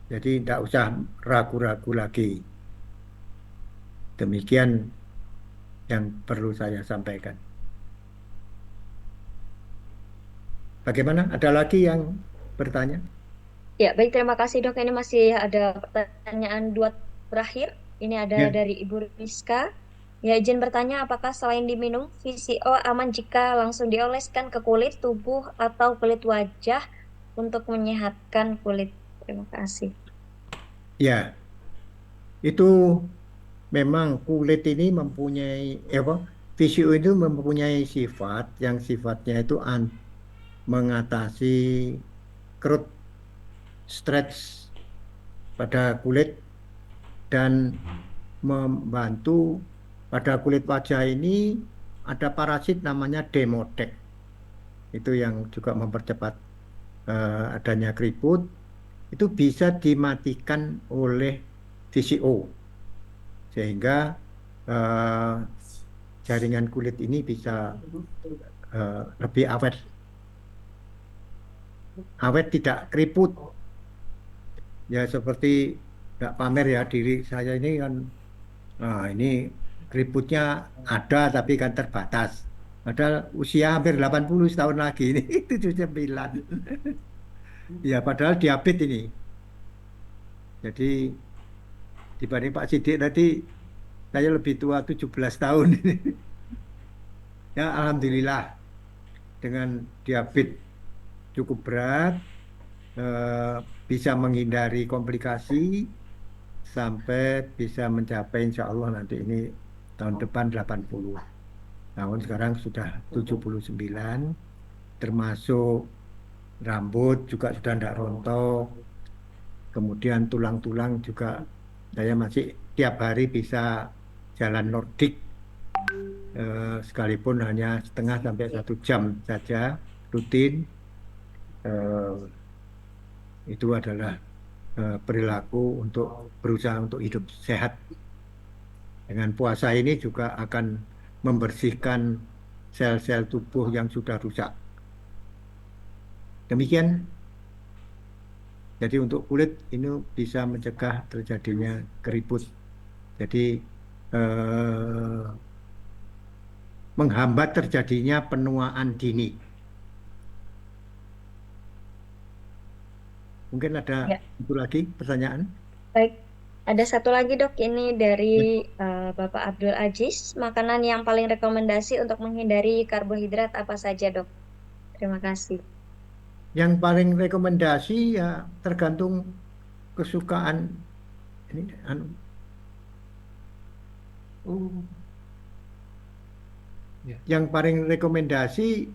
Jadi tidak usah ragu-ragu lagi. Demikian yang perlu saya sampaikan. Bagaimana? Ada lagi yang bertanya? Ya, baik, terima kasih dok. Ini masih ada pertanyaan dua terakhir. Ini ada Ya. dari Ibu Rizka. Ya, izin bertanya, apakah selain diminum, VCO aman jika langsung dioleskan ke kulit, tubuh, atau kulit wajah untuk menyehatkan kulit? Terima kasih. Ya, itu memang kulit ini mempunyai VCO itu mempunyai sifat yang sifatnya itu mengatasi kerut, stretch pada kulit dan membantu pada kulit wajah ini ada parasit namanya Demodex. Itu yang juga mempercepat adanya keriput. Itu bisa dimatikan oleh VCO sehingga jaringan kulit ini bisa lebih awet tidak keriput. Ya seperti nggak pamer ya diri saya ini kan ini keriputnya ada tapi kan terbatas. Padahal usia hampir 80 tahun lagi ini 79. Ya padahal diabetes ini. Jadi dibanding Pak Sidik tadi saya lebih tua 17 tahun ini. Ya alhamdulillah dengan diabetes cukup berat bisa menghindari komplikasi sampai bisa mencapai insya Allah nanti ini tahun depan 80 tahun, sekarang sudah 79, termasuk rambut juga sudah tidak rontok, kemudian tulang-tulang juga saya masih tiap hari bisa jalan nordik sekalipun hanya setengah sampai 1 jam saja rutin, itu adalah perilaku untuk berusaha untuk hidup sehat. Dengan puasa ini juga akan membersihkan sel-sel tubuh yang sudah rusak. Demikian. Jadi untuk kulit ini bisa mencegah terjadinya keriput. Jadi menghambat terjadinya penuaan dini. Mungkin ada Ya. itu lagi pertanyaan? Baik, ada satu lagi dok, ini dari Bapak Abdul Aziz. Makanan yang paling rekomendasi untuk menghindari karbohidrat apa saja dok? Terima kasih. Yang paling rekomendasi ya tergantung kesukaan ini yang paling rekomendasi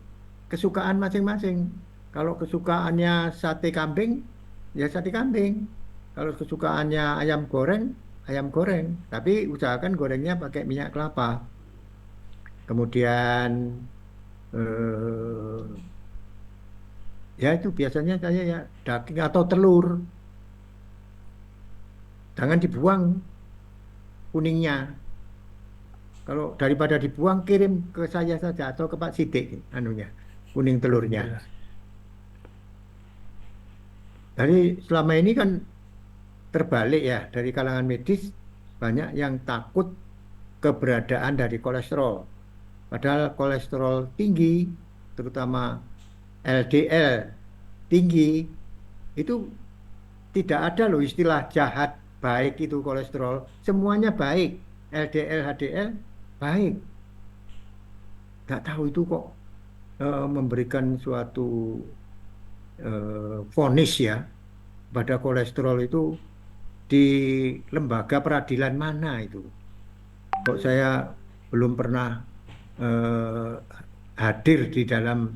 kesukaan masing-masing. Kalau kesukaannya sate kambing, ya sate kambing. Kalau kesukaannya ayam goreng, ayam goreng. Tapi usahakan gorengnya pakai minyak kelapa. Kemudian ya itu biasanya saya ya daging atau telur. Jangan dibuang kuningnya. Kalau daripada dibuang, kirim ke saya saja atau ke Pak Sidik kuning telurnya. Jadi selama ini kan terbalik ya, dari kalangan medis banyak yang takut keberadaan dari kolesterol. Padahal kolesterol tinggi, terutama LDL tinggi, itu tidak ada loh istilah jahat, baik itu kolesterol. Semuanya baik, LDL, HDL baik. Nggak tahu itu kok memberikan suatu vonis ya pada kolesterol itu di lembaga peradilan mana itu. Kok saya belum pernah hadir di dalam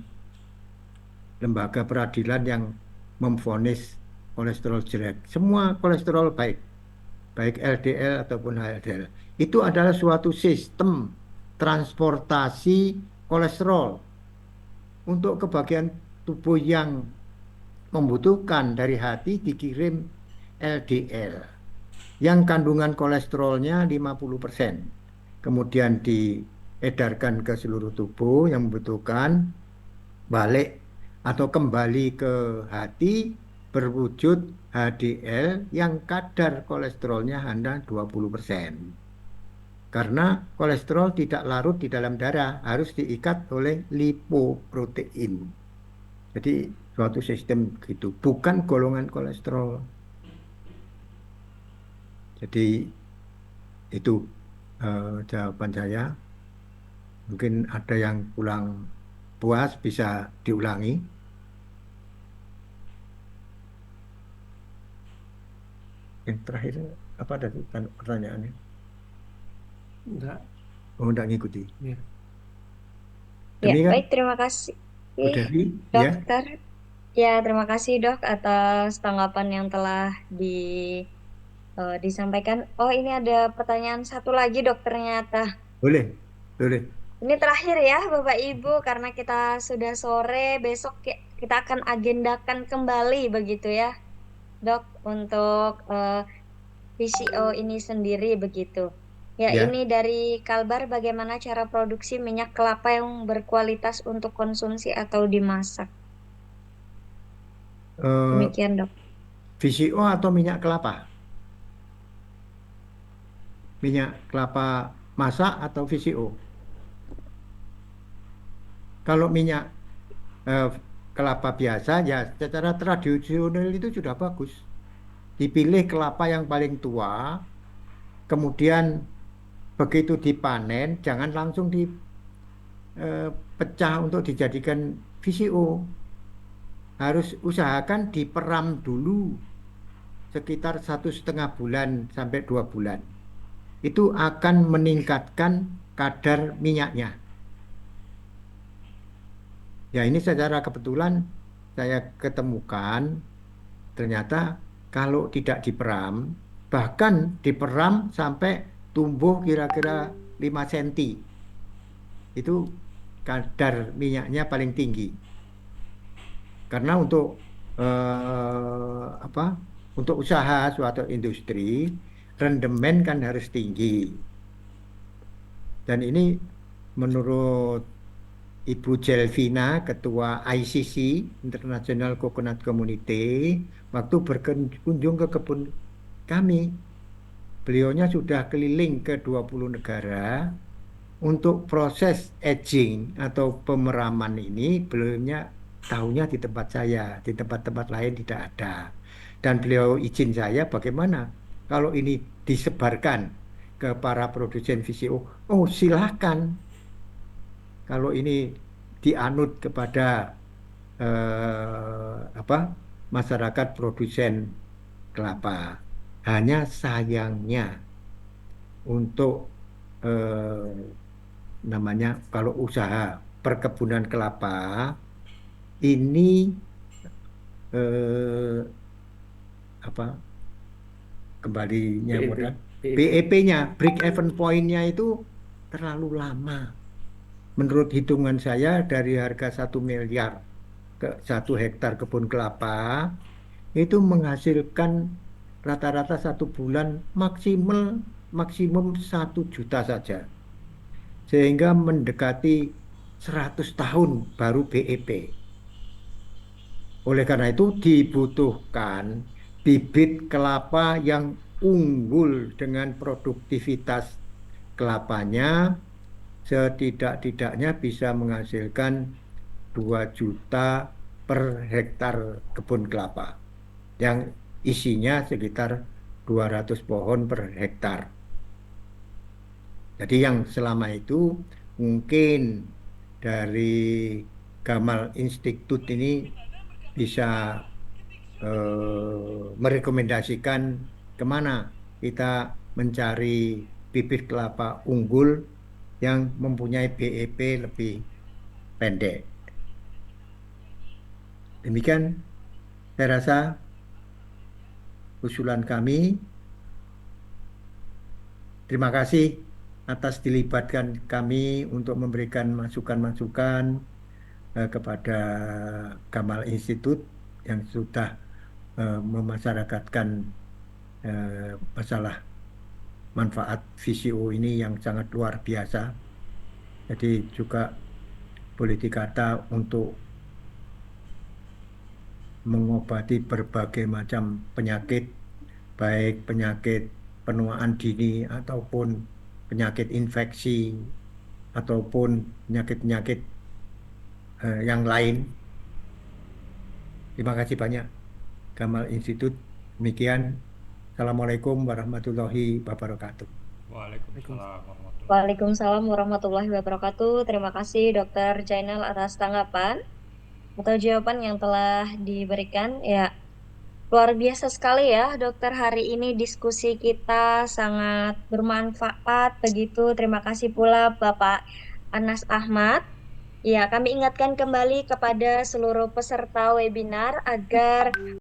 lembaga peradilan yang memvonis kolesterol jelek. Semua kolesterol baik, baik LDL ataupun HDL. Itu adalah suatu sistem transportasi kolesterol untuk ke bagian tubuh yang membutuhkan. Dari hati dikirim LDL yang kandungan kolesterolnya 50%. Kemudian diedarkan ke seluruh tubuh yang membutuhkan, balik atau kembali ke hati berwujud HDL yang kadar kolesterolnya hanya 20%. Karena kolesterol tidak larut di dalam darah, harus diikat oleh lipoprotein. Jadi suatu sistem gitu, bukan golongan kolesterol. Jadi itu jawaban saya. Mungkin ada yang kurang puas, bisa diulangi. Yang terakhir apa tadi pertanyaannya? Enggak. Oh, enggak ngikuti. Ya. Ya, Demikian, baik, terima kasih. Bu Devi, ya. Dokter. Ya, terima kasih dok atas tanggapan yang telah disampaikan. Oh, ini ada pertanyaan satu lagi dok ternyata. Boleh, boleh. Ini terakhir ya Bapak Ibu, karena kita sudah sore, besok kita akan agendakan kembali begitu ya dok, untuk PCO ini sendiri begitu. Ya, Ya. ini dari Kalbar, bagaimana cara produksi minyak kelapa yang berkualitas untuk konsumsi atau dimasak? Demikian dok. VCO atau minyak kelapa? Minyak kelapa masak atau VCO? Kalau minyak kelapa biasa ya secara tradisional itu sudah bagus. Dipilih kelapa yang paling tua, kemudian begitu dipanen jangan langsung dipecah untuk dijadikan VCO. Harus usahakan diperam dulu sekitar 1,5 bulan sampai 2 bulan. Itu akan meningkatkan kadar minyaknya. Ya, ini secara kebetulan saya ketemukan ternyata kalau tidak diperam, bahkan diperam sampai tumbuh kira-kira 5 cm. itu kadar minyaknya paling tinggi. Karena untuk untuk usaha suatu industri, rendemen kan harus tinggi. Dan ini menurut Ibu Jelvina, Ketua ICC, International Coconut Community, waktu berkunjung ke kebun kami, beliaunya sudah keliling ke 20 negara. Untuk proses aging atau pemeraman ini, beliaunya tahunya di tempat saya, di tempat-tempat lain tidak ada. Dan beliau izin saya bagaimana kalau ini disebarkan ke para produsen VCO. Oh, silahkan. Kalau ini dianut kepada masyarakat produsen kelapa. Hanya sayangnya untuk namanya kalau usaha perkebunan kelapa ini kembalinya modal BEP-nya, break even point-nya itu terlalu lama. Menurut hitungan saya dari harga 1 miliar ke 1 hektar kebun kelapa itu menghasilkan rata-rata 1 bulan maksimum 1 juta saja. Sehingga mendekati 100 tahun baru BEP. Oleh karena itu dibutuhkan bibit kelapa yang unggul dengan produktivitas kelapanya setidak-tidaknya bisa menghasilkan 2 juta per hektar kebun kelapa yang isinya sekitar 200 pohon per hektar. Jadi yang selama itu mungkin dari Gamal Institute ini bisa merekomendasikan kemana kita mencari bibit kelapa unggul yang mempunyai BEP lebih pendek. Demikian saya rasa usulan kami. Terima kasih atas dilibatkan kami untuk memberikan masukan-masukan kepada Gamal Institute yang sudah memasyarakatkan masalah manfaat VCO ini yang sangat luar biasa. Jadi juga boleh dikata untuk mengobati berbagai macam penyakit, baik penyakit penuaan dini ataupun penyakit infeksi ataupun penyakit-penyakit yang lain. Terima kasih banyak Gamal Institute. Demikian. Assalamualaikum warahmatullahi wabarakatuh. Waalaikumsalam warahmatullahi wabarakatuh. Terima kasih Dr. Jainal atas tanggapan atau jawaban yang telah diberikan. Ya, luar biasa sekali ya dokter, hari ini diskusi kita sangat bermanfaat begitu. Terima kasih pula Bapak Anas Ahmad. Ya, kami ingatkan kembali kepada seluruh peserta webinar agar